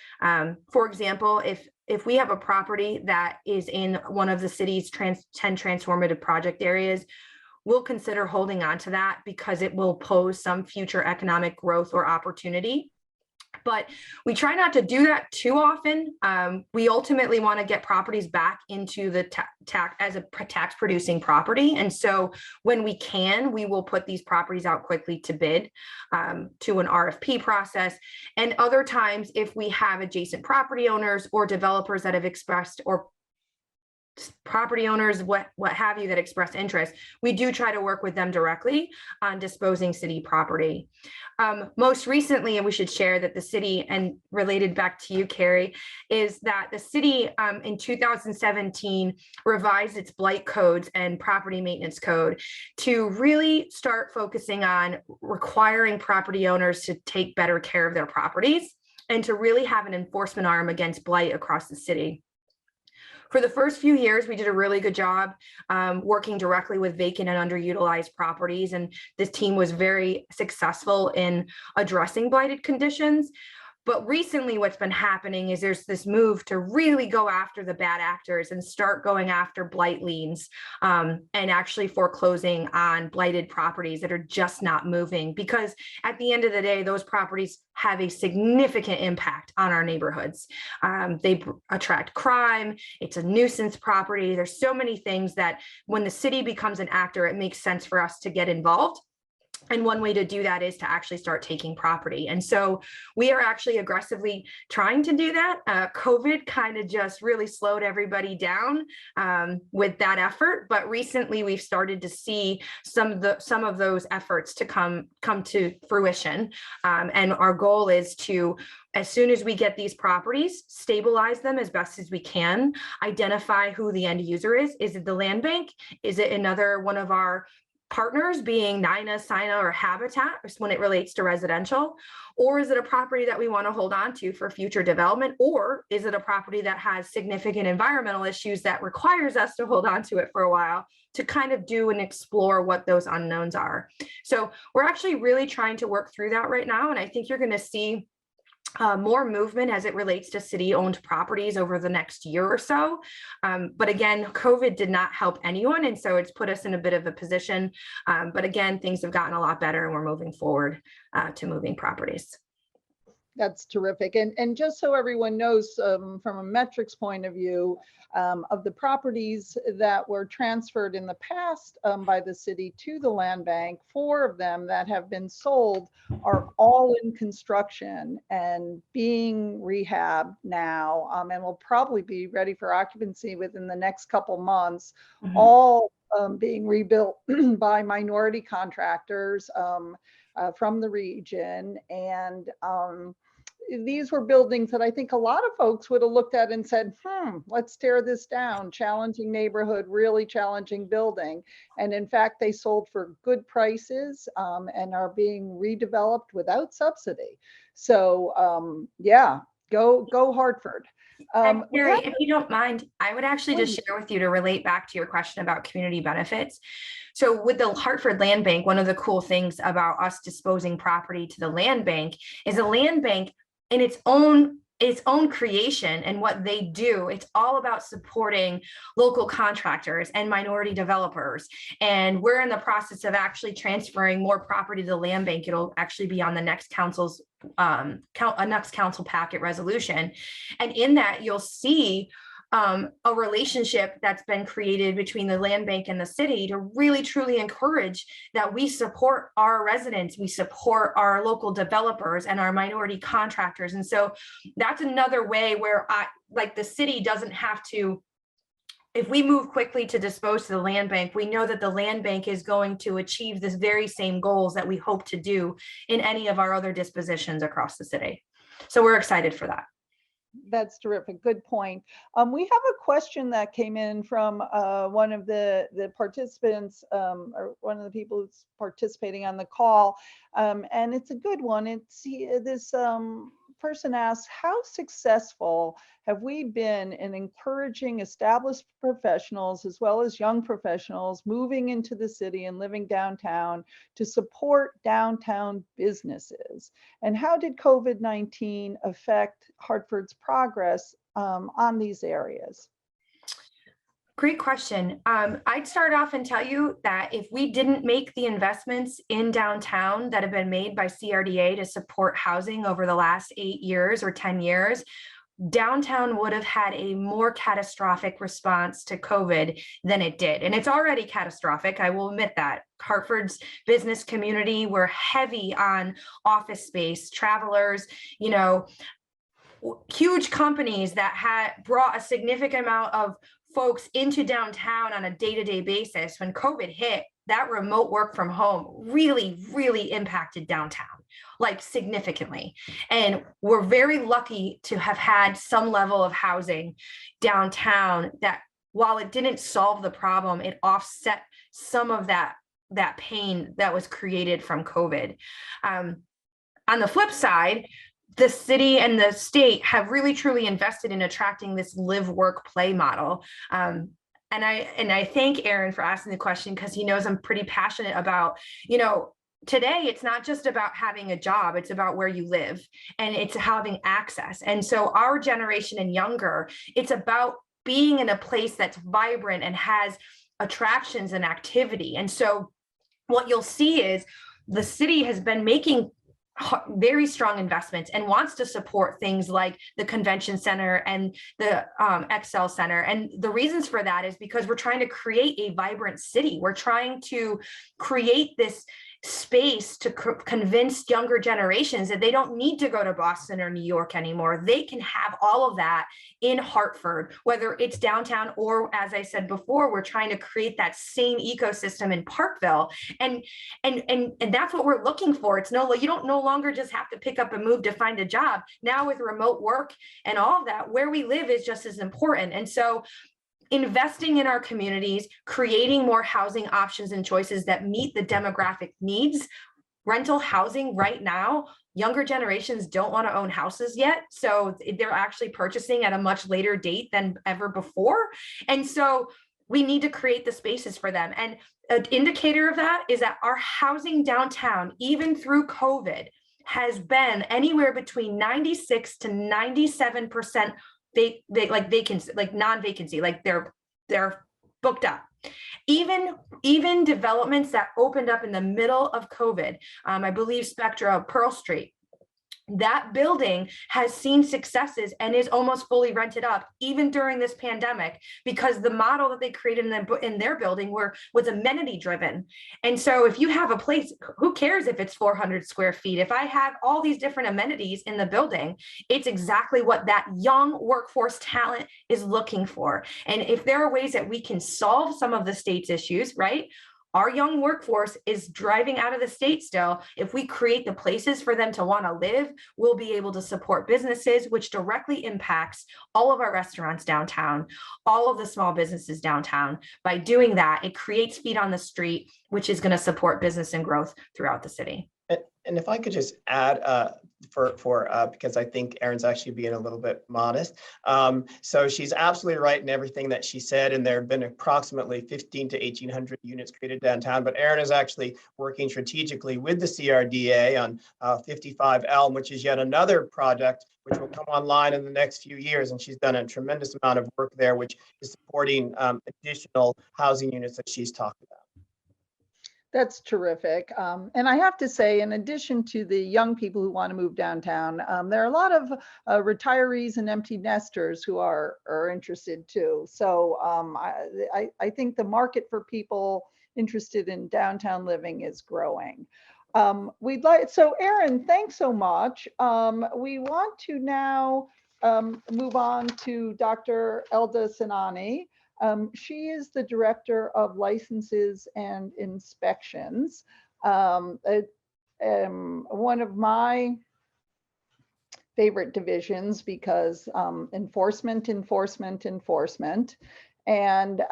For example, if we have a property that is in one of the city's 10 transformative project areas, we'll consider holding on to that because it will pose some future economic growth or opportunity. But we try not to do that too often. We ultimately want to get properties back into the as a tax producing property. And so when we can, we will put these properties out quickly to bid to an RFP process. And other times, if we have adjacent property owners or developers that have expressed, or property owners, what have you, that express interest, we do try to work with them directly on disposing city property. Most recently, and we should share that the city, and related back to you, Carrie, is that the city in 2017 revised its blight codes and property maintenance code to really start focusing on requiring property owners to take better care of their properties and to really have an enforcement arm against blight across the city. For the first few years, we did a really good job working directly with vacant and underutilized properties, and this team was very successful in addressing blighted conditions. But recently what's been happening is there's this move to really go after the bad actors and start going after blight liens, and actually foreclosing on blighted properties that are just not moving, because at the end of the day, those properties have a significant impact on our neighborhoods. They attract crime. It's a nuisance property. There's so many things that when the city becomes an actor, it makes sense for us to get involved. And one way to do that is to actually start taking property. And so we are actually aggressively trying to do that. COVID kind of just really slowed everybody down with that effort. But recently we've started to see some of those efforts to come to fruition. And our goal is to, as soon as we get these properties, stabilize them as best as we can, identify who the end user is. Is it the land bank? Is it another one of our partners, being NINA, SINA, or Habitat when it relates to residential? Or is it a property that we want to hold on to for future development? Or is it a property that has significant environmental issues that requires us to hold on to it for a while to kind of do and explore what those unknowns are? So we're actually really trying to work through that right now. And I think you're going to see more movement as it relates to city-owned properties over the next year or so. But again, COVID did not help anyone. And so it's put us in a bit of a position. But again, things have gotten a lot better and we're moving forward to moving properties. That's terrific. And just so everyone knows, from a metrics point of view, of the properties that were transferred in the past by the city to the land bank, 4 of them that have been sold are all in construction and being rehabbed now, and will probably be ready for occupancy within the next couple months, all being rebuilt by minority contractors from the region. And these were buildings that I think a lot of folks would have looked at and said, let's tear this down. Challenging neighborhood, really challenging building. And in fact, they sold for good prices and are being redeveloped without subsidy. So yeah, go Hartford. Carrie, if you don't mind, I would actually just share with you to relate back to your question about community benefits. So with the Hartford Land Bank, one of the cool things about us disposing property to the land bank is the land bank in its own creation and what they do. It's all about supporting local contractors and minority developers. And we're in the process of actually transferring more property to the land bank. It'll actually be on the next council's next council packet resolution. And in that, you'll see a relationship that's been created between the land bank and the city to really truly encourage that we support our residents, we support our local developers and our minority contractors. And so that's another way where the city doesn't have to, if we move quickly to dispose to the land bank, we know that the land bank is going to achieve this very same goals that we hope to do in any of our other dispositions across the city. So we're excited for that. That's terrific. Good point. We have a question that came in from one of the participants, or one of the people who's participating on the call, and it's a good one. It's this person asks, how successful have we been in encouraging established professionals as well as young professionals moving into the city and living downtown to support downtown businesses? And how did COVID-19 affect Hartford's progress on these areas? Great question. I'd start off and tell you that if we didn't make the investments in downtown that have been made by CRDA to support housing over the last 8 years or 10 years, downtown would have had a more catastrophic response to COVID than it did. And it's already catastrophic, I will admit that. Hartford's business community, we're heavy on office space, travelers, huge companies that had brought a significant amount of folks into downtown on a day-to-day basis. When COVID hit, that remote work from home really, really impacted downtown, like significantly. And we're very lucky to have had some level of housing downtown that, while it didn't solve the problem, it offset some of that pain that was created from COVID. On the flip side, the city and the state have really truly invested in attracting this live, work, play model. And I thank Aaron for asking the question, because he knows I'm pretty passionate about, today it's not just about having a job, it's about where you live, and it's having access. And so our generation and younger, it's about being in a place that's vibrant and has attractions and activity. And so what you'll see is the city has been making very strong investments and wants to support things like the convention center and the Excel Center. And the reasons for that is because we're trying to create a vibrant city. We're trying to create this space to convince younger generations that they don't need to go to Boston or New York anymore. They can have all of that in Hartford, whether it's downtown or, as I said before, we're trying to create that same ecosystem in Parkville. And that's what we're looking for. It's you don't no longer just have to pick up and move to find a job. Now with remote work and all of that, where we live is just as important. And so investing in our communities, creating more housing options and choices that meet the demographic needs. Rental housing right now, younger generations don't want to own houses yet. So they're actually purchasing at a much later date than ever before. And so we need to create the spaces for them. And an indicator of that is that our housing downtown, even through COVID, has been anywhere between 96 to 97% vacancy, like non-vacancy, like they're booked up. Even developments that opened up in the middle of COVID, I believe Spectra, Pearl Street, that building has seen successes and is almost fully rented up even during this pandemic, because the model that they created in their building was amenity driven. And so if you have a place, who cares if it's 400 square feet? If I have all these different amenities in the building, it's exactly what that young workforce talent is looking for. And if there are ways that we can solve some of the state's issues, right? Our young workforce is driving out of the state still. If we create the places for them to want to live, we'll be able to support businesses, which directly impacts all of our restaurants downtown, all of the small businesses downtown. By doing that, it creates feet on the street, which is going to support business and growth throughout the city. And if I could just add because I think Erin's actually being a little bit modest. So she's absolutely right in everything that she said, and there have been approximately 1,500 to 1,800 units created downtown, but Erin is actually working strategically with the CRDA on 55 Elm, which is yet another project which will come online in the next few years, and she's done a tremendous amount of work there, which is supporting additional housing units that she's talked about. That's terrific. And I have to say, in addition to the young people who want to move downtown, there are a lot of retirees and empty nesters who are interested too. So I think the market for people interested in downtown living is growing. So Erin, thanks so much. We want to now move on to Dr. Elda Sinani. She is the Director of Licenses and Inspections. One of my favorite divisions because enforcement. And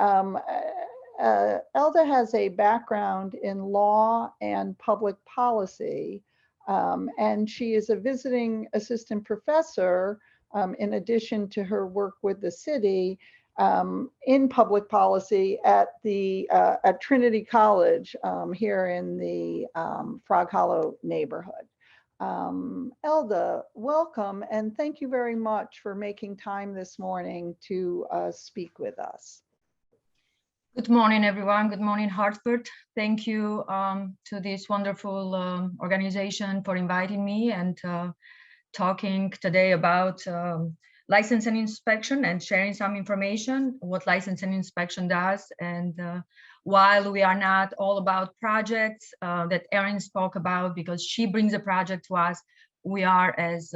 Elda has a background in law and public policy, and she is a visiting assistant professor in addition to her work with the city in public policy at Trinity College here in the Frog Hollow neighborhood. Elda, welcome, and thank you very much for making time this morning to speak with us. Good morning, everyone. Good morning, Hartford. Thank you to this wonderful organization for inviting me and talking today about license and inspection and sharing some information, what license and inspection does. And while we are not all about projects that Erin spoke about, because she brings a project to us, we are, as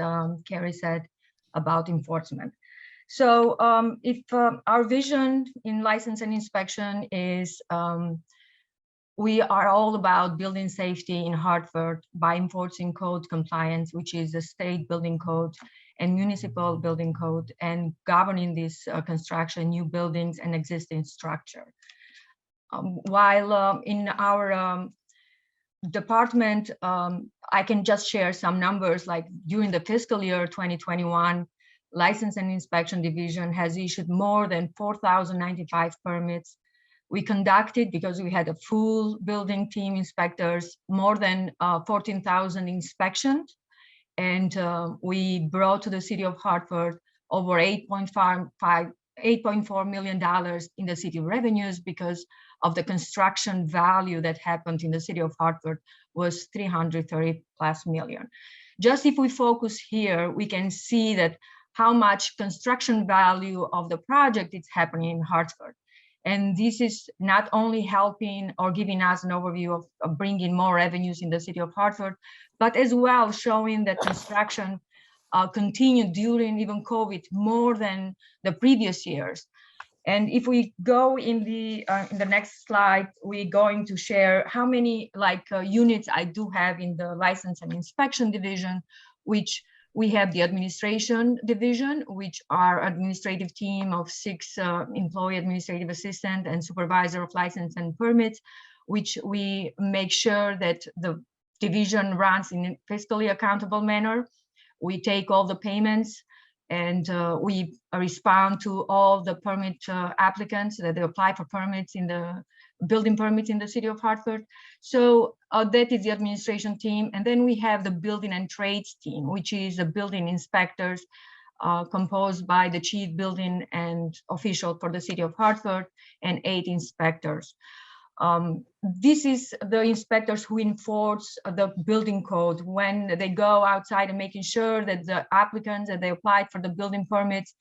Carrie said, about enforcement. So if our vision in license and inspection is we are all about building safety in Hartford by enforcing code compliance, which is the state building code and municipal building code, and governing this construction, new buildings and existing structure. While in our department, I can just share some numbers, like during the fiscal year 2021, License and Inspection Division has issued more than 4,095 permits, We conducted, because we had a full building team inspectors, more than 14,000 inspections. And we brought to the city of Hartford over $8.4 million in the city revenues, because of the construction value that happened in the city of Hartford was 330 plus million. Just if we focus here, we can see that how much construction value of the project is happening in Hartford. And this is not only helping or giving us an overview of bringing more revenues in the city of Hartford, but as well showing that construction continued during even COVID more than the previous years. And if we go in the next slide, we're going to share how many units I do have in the license and inspection division, which we have the administration division, which are administrative team of 6 employee administrative assistant and supervisor of license and permits, which we make sure that the division runs in a fiscally accountable manner. We take all the payments, and we respond to all the permit applicants that they apply for permits in the building permits in the city of Hartford. So that is the administration team. And then we have the building and trades team, which is the building inspectors composed by the chief building and official for the city of Hartford and 8 inspectors. This is the inspectors who enforce the building code when they go outside and making sure that the applicants that they applied for the building permits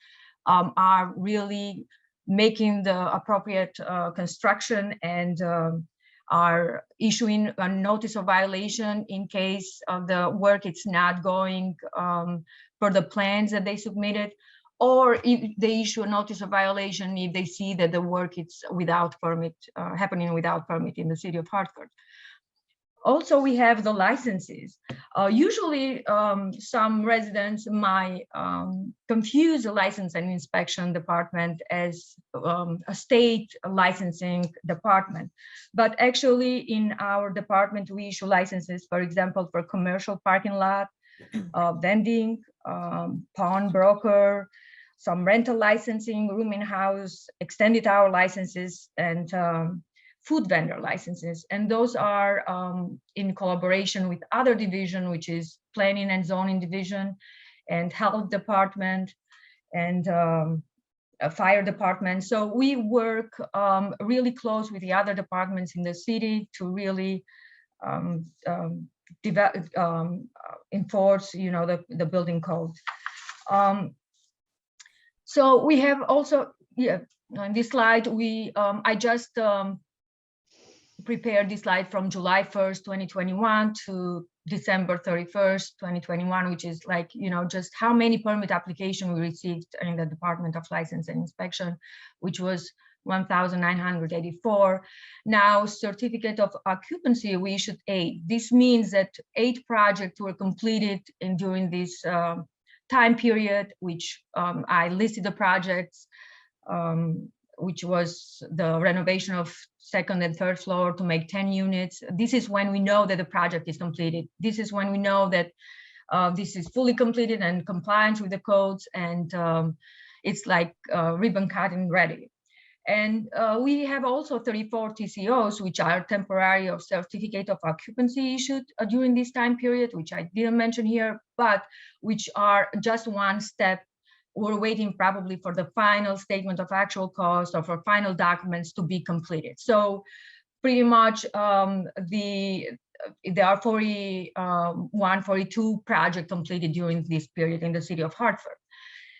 are really making the appropriate construction and are issuing a notice of violation in case of the work it's not going for the plans that they submitted, or if they issue a notice of violation if they see that the work is without permit, happening without permit in the city of Hartford. Also, we have the licenses. Usually, some residents might confuse the license and inspection department as a state licensing department. But actually, in our department, we issue licenses, for example, for commercial parking lot, vending, pawnbroker, some rental licensing, rooming house, extended hour licenses, and food vendor licenses. And those are in collaboration with other division, which is planning and zoning division and health department and fire department. So we work really close with the other departments in the city to really enforce, the building code. So we have also, on this slide, I just prepared this slide from July 1st, 2021 to December 31st, 2021, which is just how many permit applications we received in the Department of License and Inspection, which was 1,984. Now, certificate of occupancy, we issued 8. This means that 8 projects were completed during this time period, which I listed the projects, which was the renovation of 2nd and 3rd floor to make 10 units. This is when we know that the project is completed. This is when we know that this is fully completed and compliant with the codes, and it's like ribbon cutting ready. And we have also 34 TCOs, which are temporary or certificate of occupancy issued during this time period, which I didn't mention here, but which are just one step. We're waiting probably for the final statement of actual cost or for final documents to be completed. So pretty much there are 42 projects completed during this period in the city of Hartford.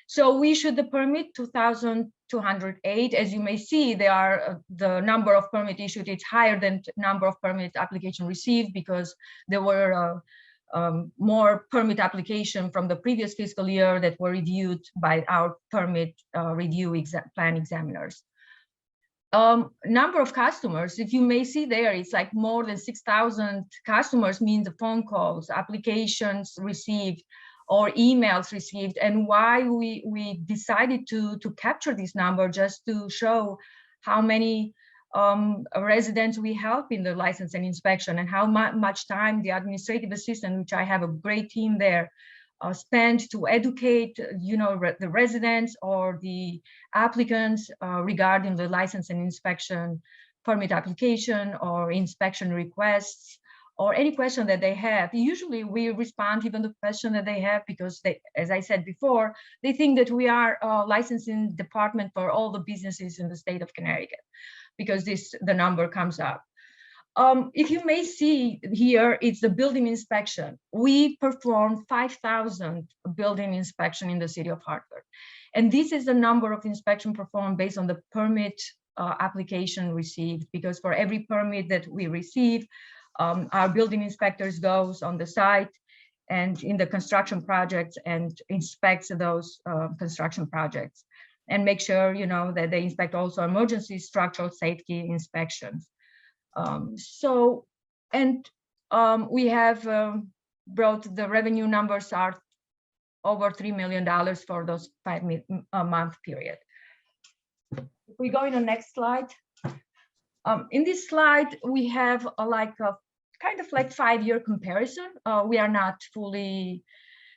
So we issued the permit 2,208. As you may see, the number of permit issued is higher than number of permit application received, because there were more permit application from the previous fiscal year that were reviewed by our permit review plan examiners. Number of customers, if you may see there, it's like more than 6,000 customers, means the phone calls, applications received, or emails received. And why we decided to capture this number, just to show how many residents we help in the license and inspection, and how much time the administrative assistant, which I have a great team there, spent to educate, the residents or the applicants regarding the license and inspection permit application or inspection requests, or any question that they have. Usually we respond even the question that they have, because they, as I said before, they think that we are a licensing department for all the businesses in the state of Connecticut, because the number comes up. If you may see here, it's the building inspection. We performed 5,000 building inspection in the city of Hartford. And this is the number of inspection performed based on the permit application received, because for every permit that we receive, our building inspectors goes on the site and in the construction projects and inspects those construction projects and make sure, that they inspect also emergency structural safety inspections. We have brought the revenue numbers are over $3 million for those 5-month period. If we go in the next slide. In this slide, we have a kind of 5-year comparison. We are not fully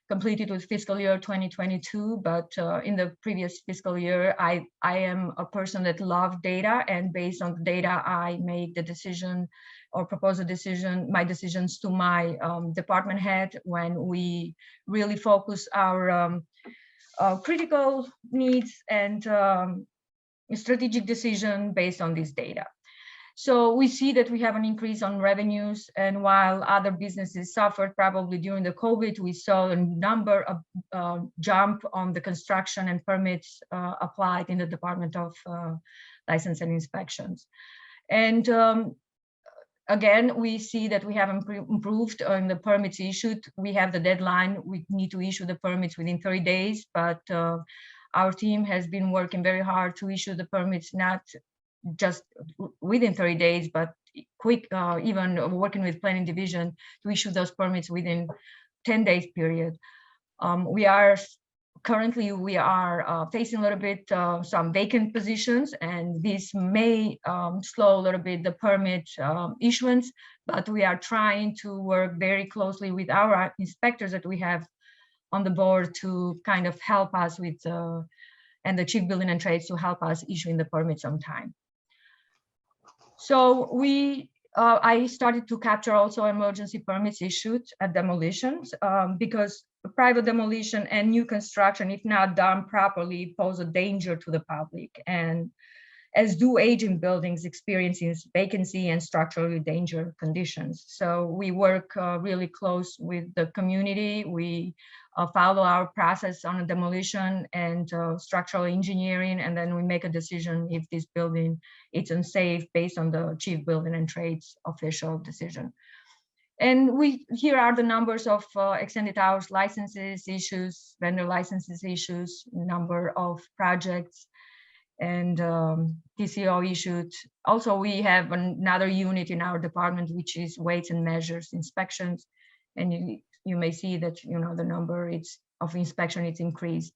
completed with fiscal year 2022, but in the previous fiscal year, I am a person that loves data, and based on the data, I make the decision or propose a decision, my decisions to my department head, when we really focus our critical needs and strategic decision based on this data. So we see that we have an increase on revenues, and while other businesses suffered probably during the COVID, we saw a number of jump on the construction and permits applied in the Department of License and Inspections. And again, we see that we have improved on the permits issued. We have the deadline. We need to issue the permits within 30 days, but our team has been working very hard to issue the permits, not just within 30 days, but quick, even working with planning division to issue those permits within 10 days period. We are facing a little bit some vacant positions, and this may slow a little bit the permit issuance, but we are trying to work very closely with our inspectors that we have on the board to kind of help us with, and the chief building and trades to help us issuing the permits on time. So I started to capture also emergency permits issued at demolitions, because private demolition and new construction, if not done properly, pose a danger to the public, and as do aging buildings experiencing vacancy and structurally dangerous conditions. So we work really close with the community. We follow our process on a demolition and structural engineering, and then we make a decision if this building is unsafe based on the chief building and trades official decision. And here are the numbers of extended hours licenses issues, vendor licenses issues, number of projects, and TCO issued. Also, we have another unit in our department, which is weights and measures inspections. And you may see that, the number of inspection it's increased.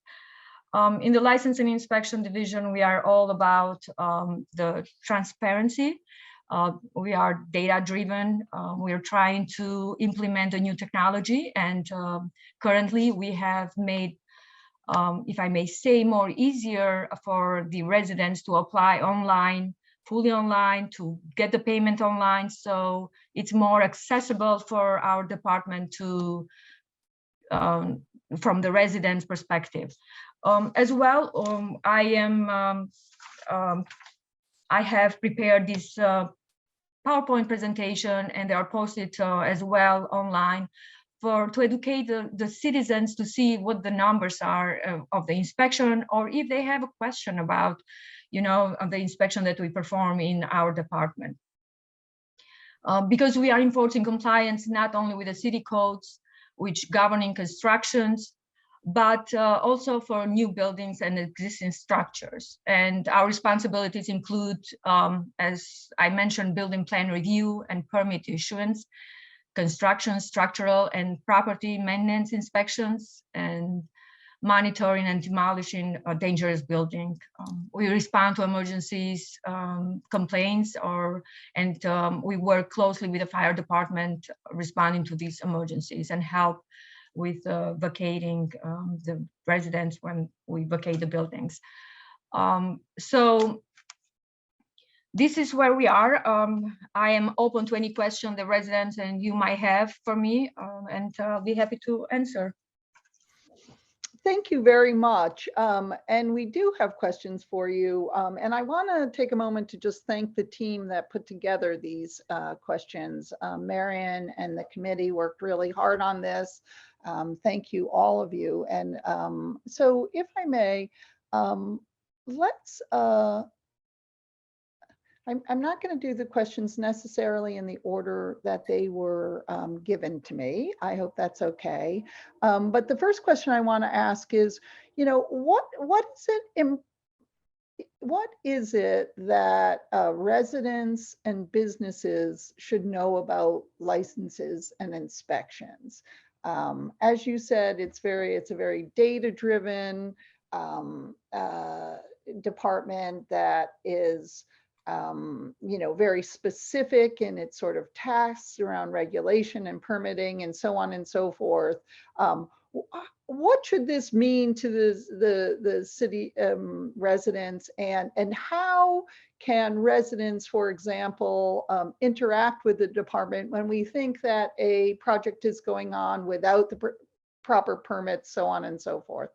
In the license and inspection division, we are all about the transparency. We are data driven. We are trying to implement a new technology, and currently we have made, if I may say, more easier for the residents to apply online, fully online, to get the payment online. So it's more accessible for our department to, from the residents' perspective. As well, I have prepared this PowerPoint presentation, and they are posted as well online to educate the citizens to see what the numbers are of the inspection, or if they have a question about, the inspection that we perform in our department. Because we are enforcing compliance not only with the city codes, which governing constructions, but also for new buildings and existing structures. And our responsibilities include, as I mentioned, building plan review and permit issuance, construction, structural, and property maintenance inspections, and monitoring and demolishing a dangerous building. We respond to emergencies, complaints, and we work closely with the fire department responding to these emergencies, and help with vacating the residents when we vacate the buildings. So this is where we are. I am open to any question the residents and you might have for me, and I'll be happy to answer. Thank you very much. And we do have questions for you. And I want to take a moment to just thank the team that put together these questions. Marion and the committee worked really hard on this. Thank you, all of you. And so if I may, let's, I'm not going to do the questions necessarily in the order that they were given to me. I hope that's okay. But the first question I want to ask is, you know, what is it that residents and businesses should know about licenses and inspections? As you said, it's a very data-driven department that is you know, very specific in its sort of tasks around regulation and permitting and so on and so forth. What should this mean to the city residents, and how can residents, for example, interact with the department when we think that a project is going on without the proper permits, so on and so forth?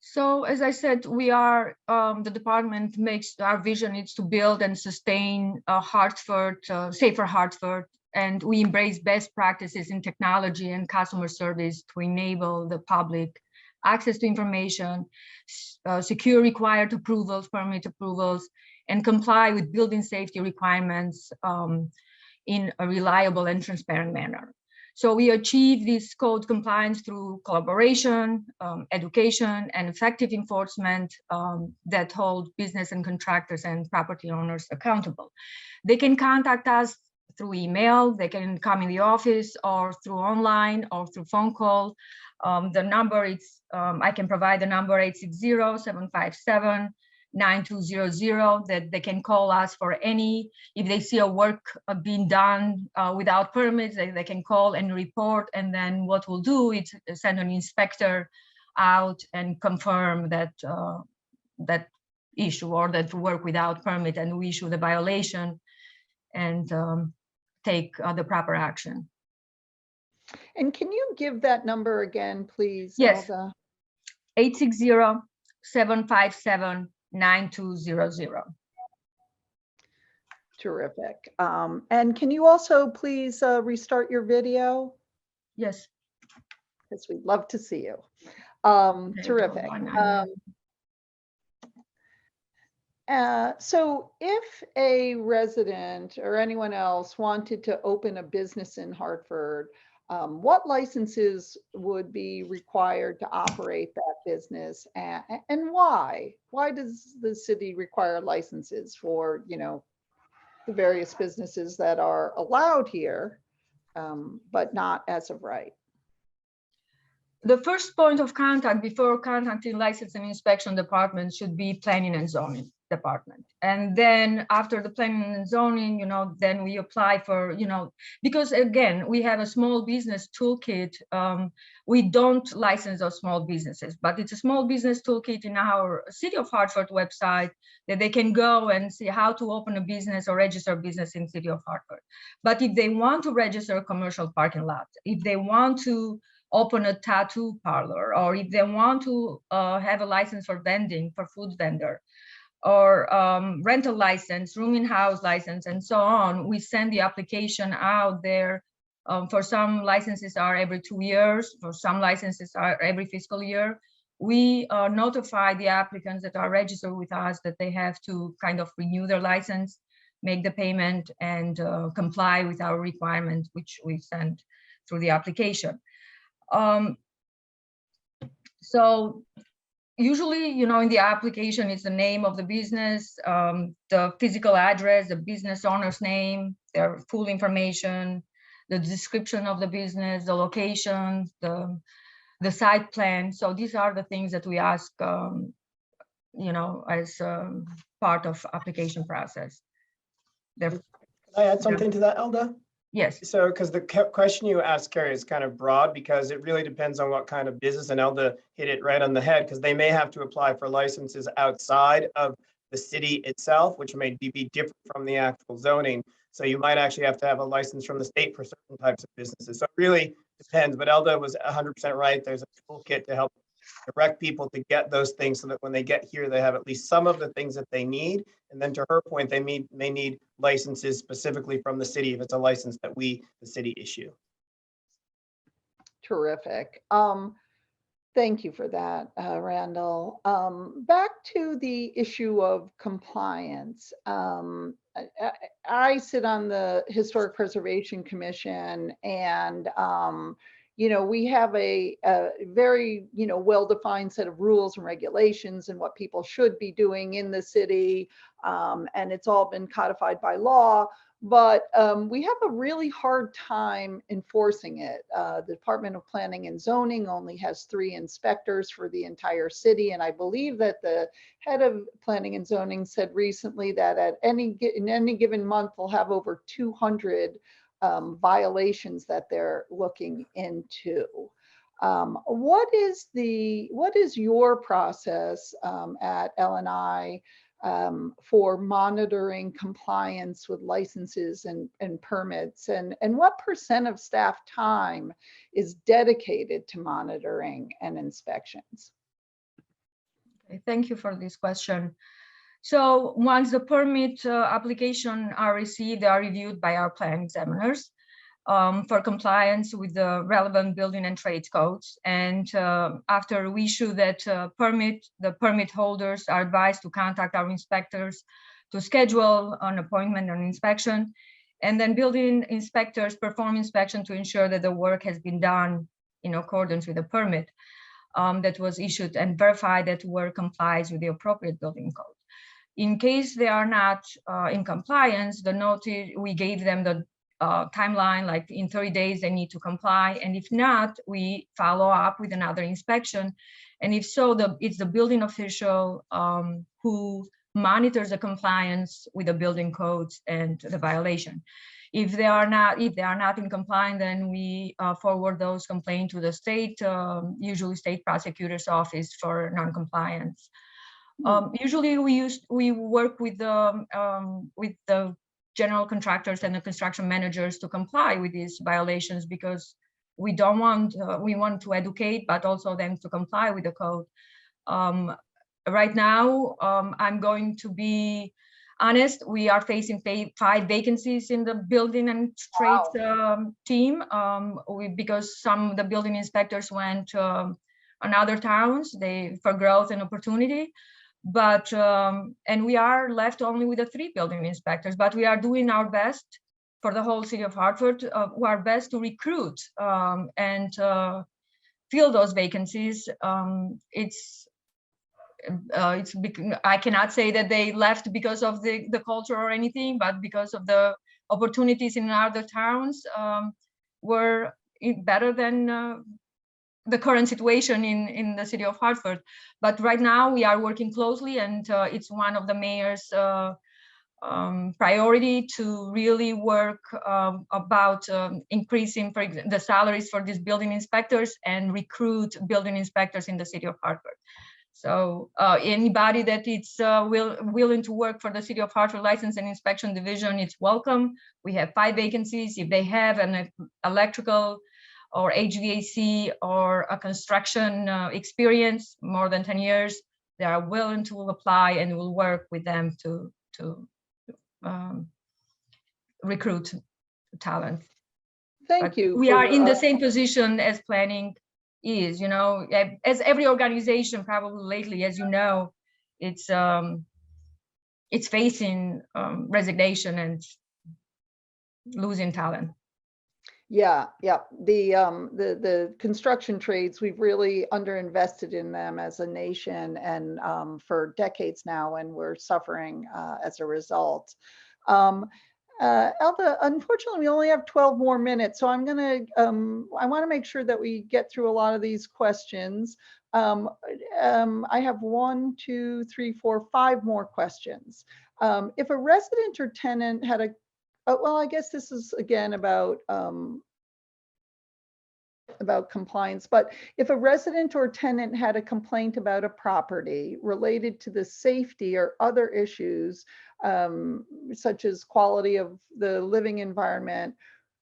So as I said, we are, the department makes, our vision is to build and sustain a Hartford, safer Hartford, and we embrace best practices in technology and customer service to enable the public access to information, secure required approvals, permit approvals, and comply with building safety requirements in a reliable and transparent manner. So we achieve this code compliance through collaboration, education, and effective enforcement that hold business and contractors and property owners accountable. They can contact us through email, they can come in the office, or through online, or through phone call. The number is, I can provide the number 860-757-9200, that they can call us for any, if they see a work being done without permits, they can call and report, and then what we'll do is send an inspector out and confirm that that issue or that work without permit, and we issue the violation and take the proper action. And can you give that number again, please? Yes. Elda? 860-757-9200. Terrific. And can you also please restart your video? Yes. Because we'd love to see you. Terrific. So if a resident or anyone else wanted to open a business in Hartford, what licenses would be required to operate that business, and why? Why does the city require licenses for, you know, the various businesses that are allowed here, but not as of right? The first point of contact before contacting license and inspection department should be planning and zoning department. And then after the planning and zoning, you know, then we apply for, you know, because again, we have a small business toolkit. We don't license those small businesses, but it's a small business toolkit in our City of Hartford website that they can go and see how to open a business or register a business in City of Hartford. But if they want to register a commercial parking lot, if they want to open a tattoo parlor, or if they want to have a license for vending, for food vendor, or rental license, room in house license, and so on, we send the application out there. For some licenses are every 2 years, for some licenses are every fiscal year. We notify the applicants that are registered with us that they have to kind of renew their license, make the payment, and comply with our requirements, which we send through the application. So usually, you know, in the application, it's the name of the business, the physical address, the business owner's name, their full information, the description of the business, the location, the site plan. So these are the things that we ask, you know, as part of application process. Can I add something to that, Elda? Yes. So, because the question you asked, Carrie, is kind of broad because it really depends on what kind of business, and Elda hit it right on the head, because they may have to apply for licenses outside of the city itself, which may be different from the actual zoning. So you might actually have to have a license from the state for certain types of businesses. So it really depends, but Elda was 100% right. There's a toolkit to help direct people to get those things so that when they get here, they have at least some of the things that they need. And then to her point, they may need licenses specifically from the city if it's a license that the city, issue. Terrific. Thank you for that, Randall. Back to the issue of compliance. I sit on the Historic Preservation Commission, and we have a very well-defined set of rules and regulations and what people should be doing in the city, and it's all been codified by law. But we have a really hard time enforcing it. The Department of Planning and Zoning only has 3 inspectors for the entire city. And I believe that the head of Planning and Zoning said recently that in any given month, they'll have over 200 violations that they're looking into. What is your process at LNI for monitoring compliance with licenses and permits, and what % of staff time is dedicated to monitoring and inspections? Okay, thank you for this question. So once the permit application are received, they are reviewed by our plan examiners for compliance with the relevant building and trade codes. And after we issue that permit, the permit holders are advised to contact our inspectors to schedule an appointment or inspection. And then building inspectors perform inspection to ensure that the work has been done in accordance with the permit that was issued, and verify that work complies with the appropriate building code. In case they are not in compliance, the notice, we gave them the timeline, like in 30 days they need to comply, and if not, we follow up with another inspection. And if so, it's the building official who monitors the compliance with the building codes and the violation. If they are not in compliance, then we forward those complaints to the state, usually state prosecutor's office for non-compliance. Usually we work with the general contractors and the construction managers to comply with these violations, because we want to educate, but also them to comply with the code. Right now, I'm going to be honest, we are facing 5 vacancies in the building and trade team, because some of the building inspectors went on other towns for growth and opportunity. But and we are left only with the 3 building inspectors, but we are doing our best for the whole city of Hartford, our best to recruit and fill those vacancies. I cannot say that they left because of the culture or anything, but because of the opportunities in other towns were better than the current situation in the city of Hartford. But right now we are working closely, and it's one of the mayor's priority to really work about increasing the salaries for these building inspectors and recruit building inspectors in the city of Hartford. So anybody that is willing to work for the city of Hartford License and Inspection Division, it's welcome. We have 5 vacancies. If they have an electrical or HVAC or a construction experience more than 10 years, they are willing to apply, and we'll work with them to recruit talent. Thank you. We are in the same position as planning is, as every organization probably lately, as you know, it's facing resignation and losing talent. Yeah. The construction trades, we've really underinvested in them as a nation, and for decades now, and we're suffering as a result. Elda, unfortunately, we only have 12 more minutes, so I want to make sure that we get through a lot of these questions. I have 1, 2, 3, 4, 5 more questions. If a resident or tenant had well, I guess this is again about compliance, but if a resident or tenant had a complaint about a property related to the safety or other issues, such as quality of the living environment,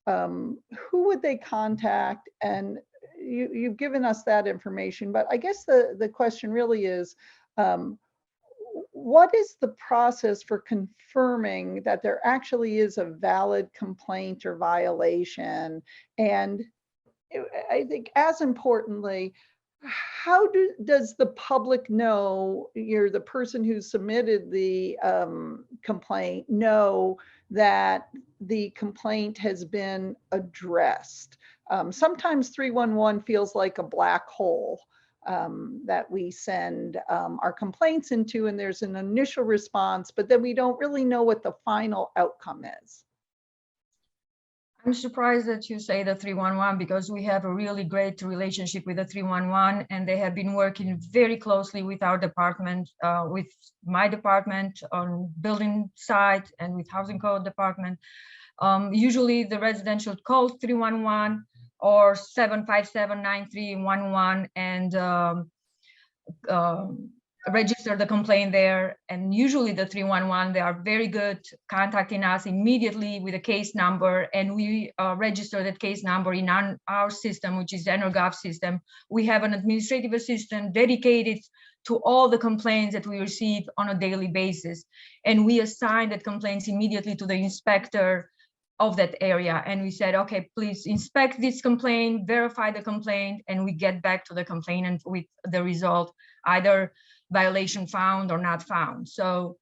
who would they contact? And you've given us that information, but I guess the question really is, what is the process for confirming that there actually is a valid complaint or violation? And I think as importantly, how does the public know, you're the person who submitted the complaint, know that the complaint has been addressed? Sometimes 311 feels like a black hole that we send our complaints into, and there's an initial response, but then we don't really know what the final outcome is. I'm surprised that you say the 311 because we have a really great relationship with the 311, and they have been working very closely with our department, with my department on building side and with housing code department. Usually the residential calls 311 or 757-9311 and register the complaint there. And usually the 311, they are very good contacting us immediately with a case number, and we register that case number in our system, which is the EnerGov system. We have an administrative assistant dedicated to all the complaints that we receive on a daily basis. And we assign that complaints immediately to the inspector of that area. And we said, okay, please inspect this complaint, verify the complaint, and we get back to the complainant with the result, either violation found or not found. So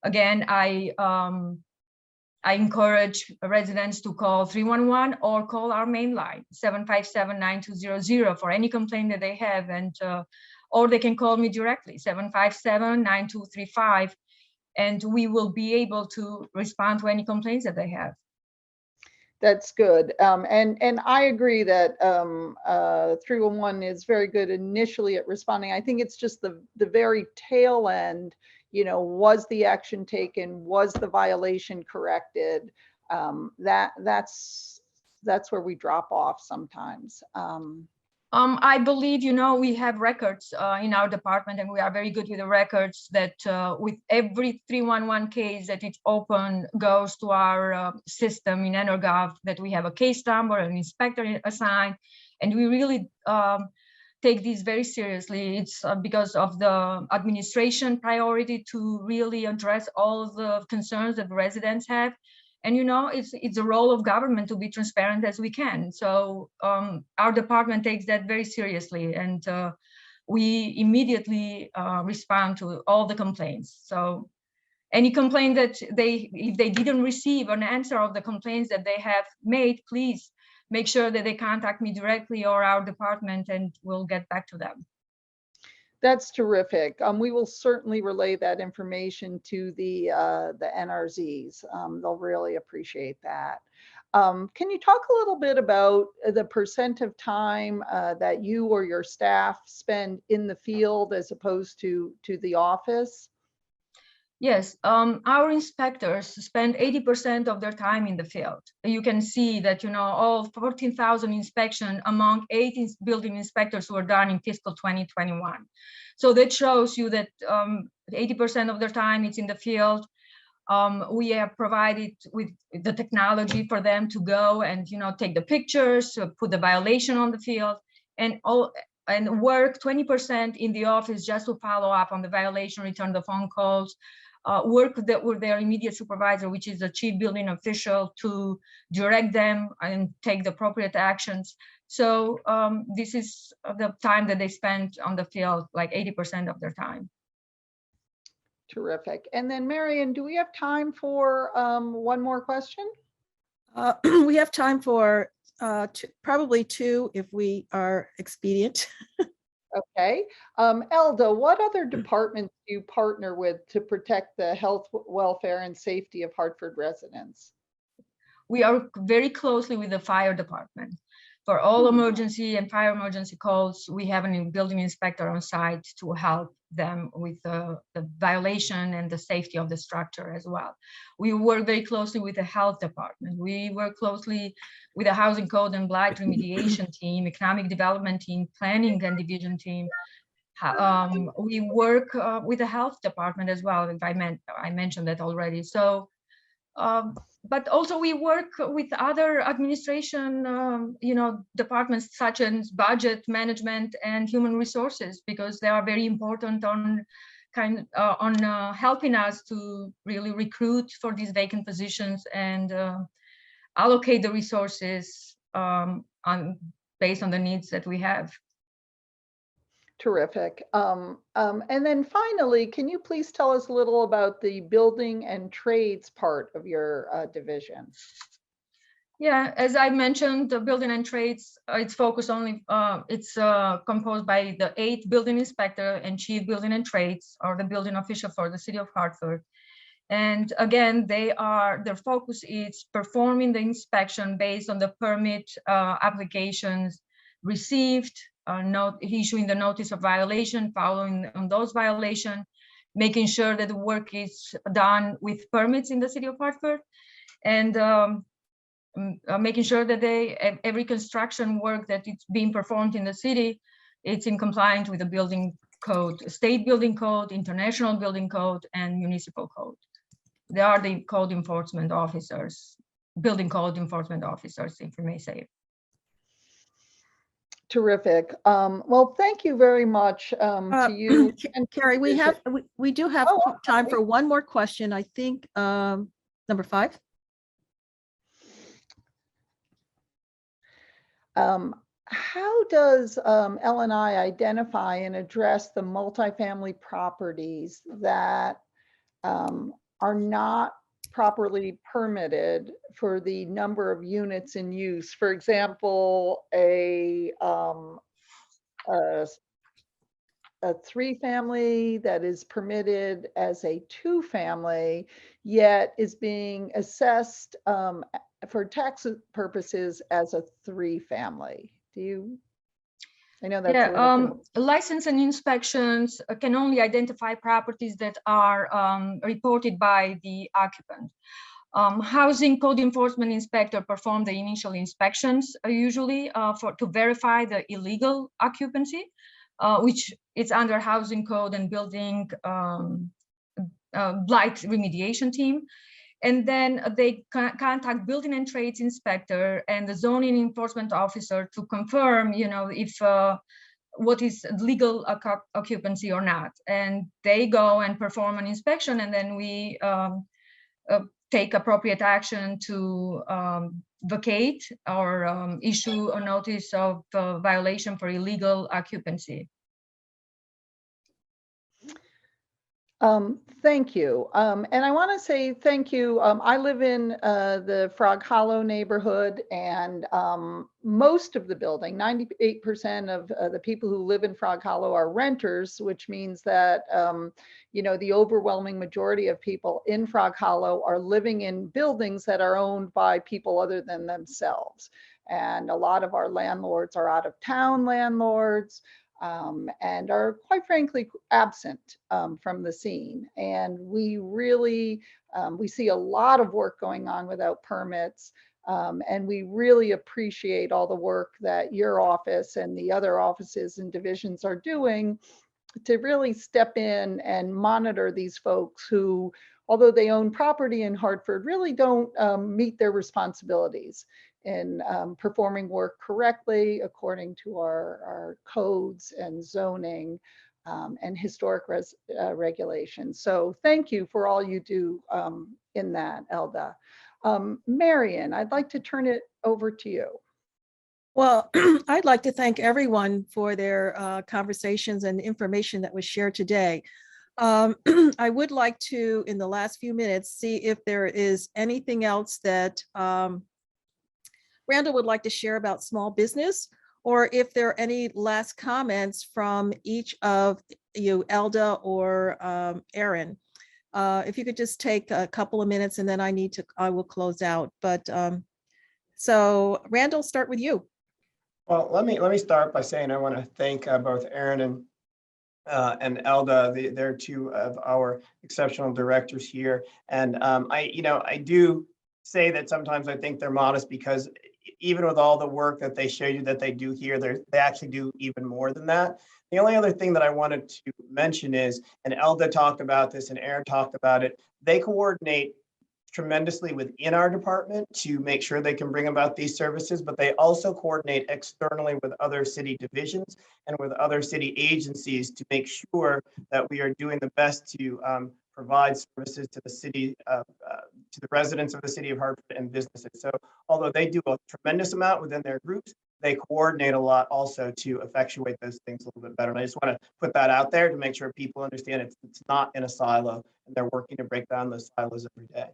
again, I encourage residents to call 311 or call our main line, 757-9200 for any complaint that they have, and or they can call me directly, 757-9235, and we will be able to respond to any complaints that they have. That's good. And I agree that 311 is very good initially at responding. I think it's just the very tail end, you know, was the action taken? Was the violation corrected? That's where we drop off sometimes. I believe, you know, we have records in our department, and we are very good with the records that with every 311 case that it's open goes to our system in EnerGov, that we have a case number, an inspector assigned, and we really take this very seriously. It's because of the administration priority to really address all of the concerns that residents have. And, you know, it's a role of government to be transparent as we can. So our department takes that very seriously, and we immediately respond to all the complaints. So any complaint that if they didn't receive an answer of the complaints that they have made, please make sure that they contact me directly or our department, and we'll get back to them. That's terrific. We will certainly relay that information to the NRZs. They'll really appreciate that. Can you talk a little bit about the percent of time that you or your staff spend in the field as opposed to the office? Yes, our inspectors spend 80% of their time in the field. You can see that, you know, all 14,000 inspections among 18 building inspectors were done in fiscal 2021. So that shows you that 80% of their time it's in the field. We have provided with the technology for them to go and, you know, take the pictures, put the violation on the field, and work 20% in the office just to follow up on the violation, return the phone calls, work that with their immediate supervisor, which is the chief building official, to direct them and take the appropriate actions. So this is the time that they spend on the field, like 80% of their time. Terrific. And then Marion, do we have time for one more question? We have time for probably two if we are expedient. Okay. Elda, what other departments do you partner with to protect the health, welfare, and safety of Hartford residents? We are very closely with the fire department. For all emergency and fire emergency calls, we have a building inspector on site to help them with the violation and the safety of the structure as well. We work very closely with the health department. We work closely with the housing code and blight remediation team, economic development team, planning and division team. We work with the health department as well, if I mentioned that already. So, but also we work with other administration, departments such as budget management and human resources, because they are very important on helping us to really recruit for these vacant positions and allocate the resources based on the needs that we have. Terrific. And then finally, can you please tell us a little about the building and trades part of your division? Yeah, as I mentioned, the building and trades, it's focused only, it's composed by the 8 building inspector and chief building and trades, or the building official for the city of Hartford. And again, their focus is performing the inspection based on the permit applications received, issuing the notice of violation, following on those violations, making sure that the work is done with permits in the city of Hartford, and making sure that every construction work that is being performed in the city, it's in compliance with the building code, state building code, international building code, and municipal code. They are the code enforcement officers, building code enforcement officers, if you may say. Terrific. Well, thank you very much to you. And Carrie, we do have time for one more question. I think number 5. How does L&I identify and address the multifamily properties that are not properly permitted for the number of units in use? For example, a 3-family that is permitted as a 2-family, yet is being assessed for tax purposes as a 3-family. I know that's a little license and inspections can only identify properties that are reported by the occupant. Housing code enforcement inspector perform the initial inspections usually to verify the illegal occupancy, which is under housing code and building blight remediation team. And then they contact building and trades inspector and the zoning enforcement officer to confirm, if what is legal occupancy or not. And they go and perform an inspection, and then we take appropriate action to vacate or issue a notice of violation for illegal occupancy. Thank you. And I want to say thank you. I live in the Frog Hollow neighborhood, and most of the building, 98% of the people who live in Frog Hollow are renters, which means that, the overwhelming majority of people in Frog Hollow are living in buildings that are owned by people other than themselves. And a lot of our landlords are out of town landlords. And are quite frankly absent from the scene. And we really, we see a lot of work going on without permits. And we really appreciate all the work that your office and the other offices and divisions are doing to really step in and monitor these folks who, although they own property in Hartford, really don't meet their responsibilities in performing work correctly according to our codes and zoning and historic regulations. So thank you for all you do in that, Elda. Marion, I'd like to turn it over to you. Well, I'd like to thank everyone for their conversations and information that was shared today. I would like to, in the last few minutes, see if there is anything else that Randall would like to share about small business, or if there are any last comments from each of you, Elda or Aaron. If you could just take a couple of minutes, and then I will close out. But so Randall, start with you. Well, let me start by saying I want to thank both Aaron and Elda. They're two of our exceptional directors here. And I do say that sometimes I think they're modest because even with all the work that they show you that they do here, they actually do even more than that. The only other thing that I wanted to mention is, and Elda talked about this and Aaron talked about it, they coordinate tremendously within our department to make sure they can bring about these services, but they also coordinate externally with other city divisions and with other city agencies to make sure that we are doing the best to provide services to the city, to the residents of the city of Hartford and businesses. So although they do a tremendous amount within their groups, they coordinate a lot also to effectuate those things a little bit better. And I just want to put that out there to make sure people understand it's not in a silo, and they're working to break down those silos every day.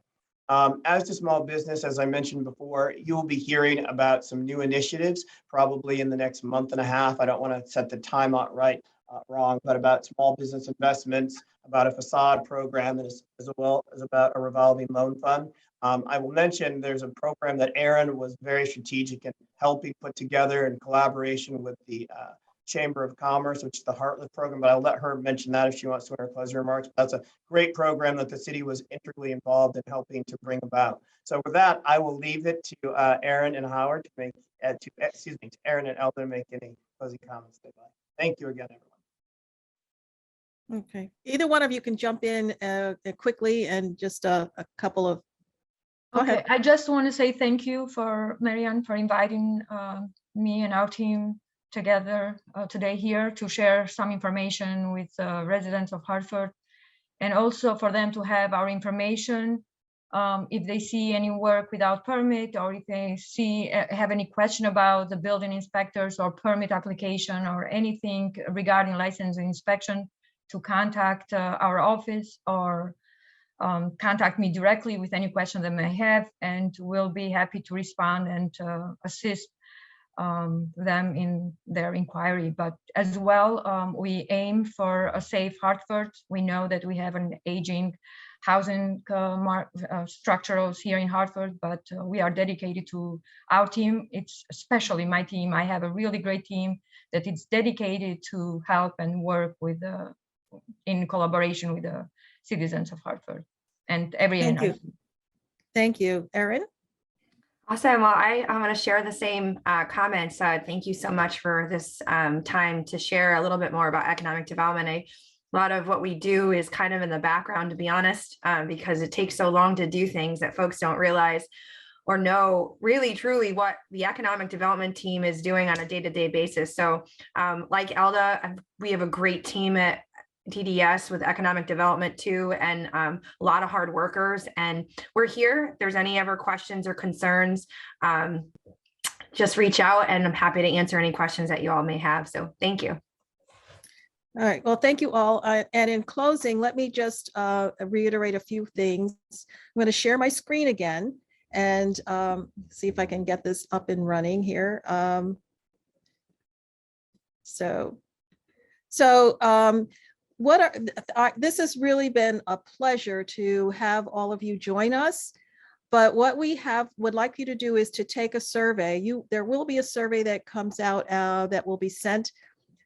As to small business, as I mentioned before, you will be hearing about some new initiatives probably in the next month and a half. I don't want to set the time out wrong, but about small business investments, about a facade program, and as well as about a revolving loan fund. I will mention there's a program that Aaron was very strategic in helping put together in collaboration with the Chamber of Commerce, which is the Heartland program, but I'll let her mention that if she wants to in her closing remarks. That's a great program that the city was integrally involved in helping to bring about. So with that, I will leave it to Aaron and Howard to make, to Aaron and Elder to make any closing comments they'd like. Thank you again, everyone. Okay, either one of you can jump in quickly and just a couple of. Go Okay, ahead. I just want to say thank you for Marianne for inviting me and our team together today here to share some information with residents of Hartford, and also for them to have our information if they see any work without permit, or if they have any question about the building inspectors or permit application or anything regarding licensing inspection, to contact our office or contact me directly with any question they may have, and we'll be happy to respond and assist them in their inquiry. But as well, we aim for a safe Hartford. We know that we have an aging housing structures here in Hartford, but we are dedicated to our team. It's especially my team. I have a really great team that is dedicated to help and work with in collaboration with the citizens of Hartford and every Thank you. NRC. Thank you, Erin. Awesome. Well, I'm going to share the same comments. Thank you so much for this time to share a little bit more about economic development. A lot of what we do is kind of in the background, to be honest, because it takes so long to do things that folks don't realize or know really truly what the economic development team is doing on a day-to-day basis. So like Elda, we have a great team at TDS with economic development too, and a lot of hard workers, and we're here. If there's any ever questions or concerns, just reach out, and I'm happy to answer any questions that you all may have. So thank you. All right, well, thank you all. And in closing, let me just reiterate a few things. I'm going to share my screen again and see if I can get this up and running here. This has really been a pleasure to have all of you join us. But what we would like you to do is to take a survey. There will be a survey that comes out that will be sent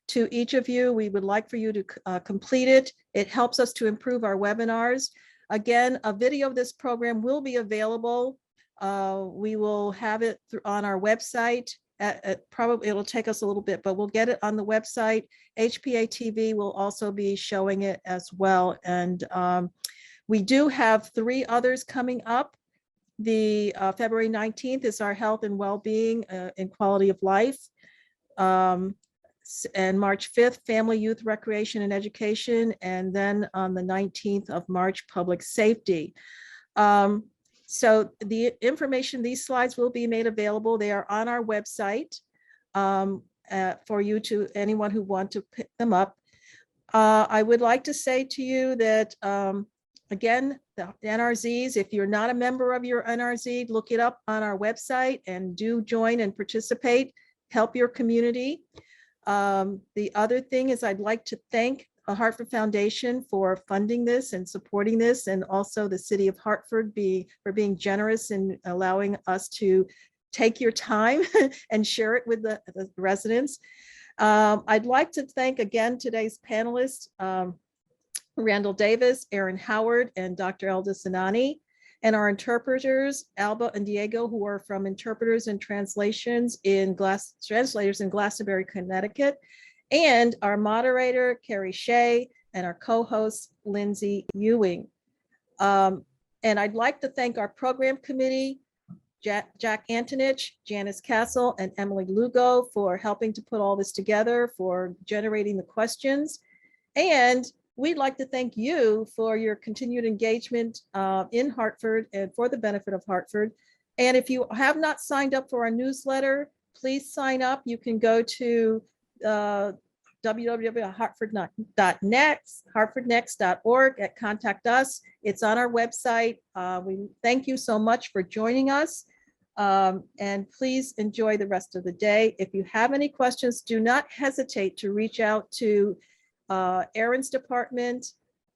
to each of you. We would like for you to complete it. It helps us to improve our webinars. Again, a video of this program will be available. We will have it on our website. Probably it'll take us a little bit, but we'll get it on the website. HPA-TV will also be showing it as well. And we do have 3 others coming up. The February 19th is our health and well-being and quality of life. And March 5th, family, youth, recreation, and education. And then on the 19th of March, public safety. So the information, these slides will be made available. They are on our website for you to, anyone who want to pick them up. I would like to say to you that, again, the NRZs, if you're not a member of your NRZ, look it up on our website and do join and participate, help your community. The other thing is I'd like to thank the Hartford Foundation for funding this and supporting this, and also the City of Hartford for being generous in allowing us to take your time and share it with the residents. I'd like to thank again today's panelists, Randall Davis, Aaron Howard, and Dr. Elda Sinani, and our interpreters, Alba and Diego, who are from Interpreters and Translators in Glastonbury, Connecticut, and our moderator, Carrie Shea, and our co-host, Lindsay Ewing. And I'd like to thank our program committee, Jack Antonich, Janice Castle, and Emily Lugo for helping to put all this together, for generating the questions. And we'd like to thank you for your continued engagement in Hartford and for the benefit of Hartford. And if you have not signed up for our newsletter, please sign up. You can go to www.hartfordnext.org and contact us. It's on our website. We thank you so much for joining us. And please enjoy the rest of the day. If you have any questions, do not hesitate to reach out to Aaron's department,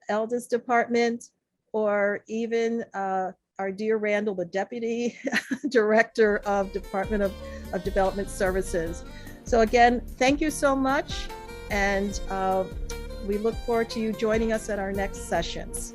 Elda's department, or even our dear Randall, the Deputy Director of Department of Development Services. So again, thank you so much. And we look forward to you joining us at our next sessions.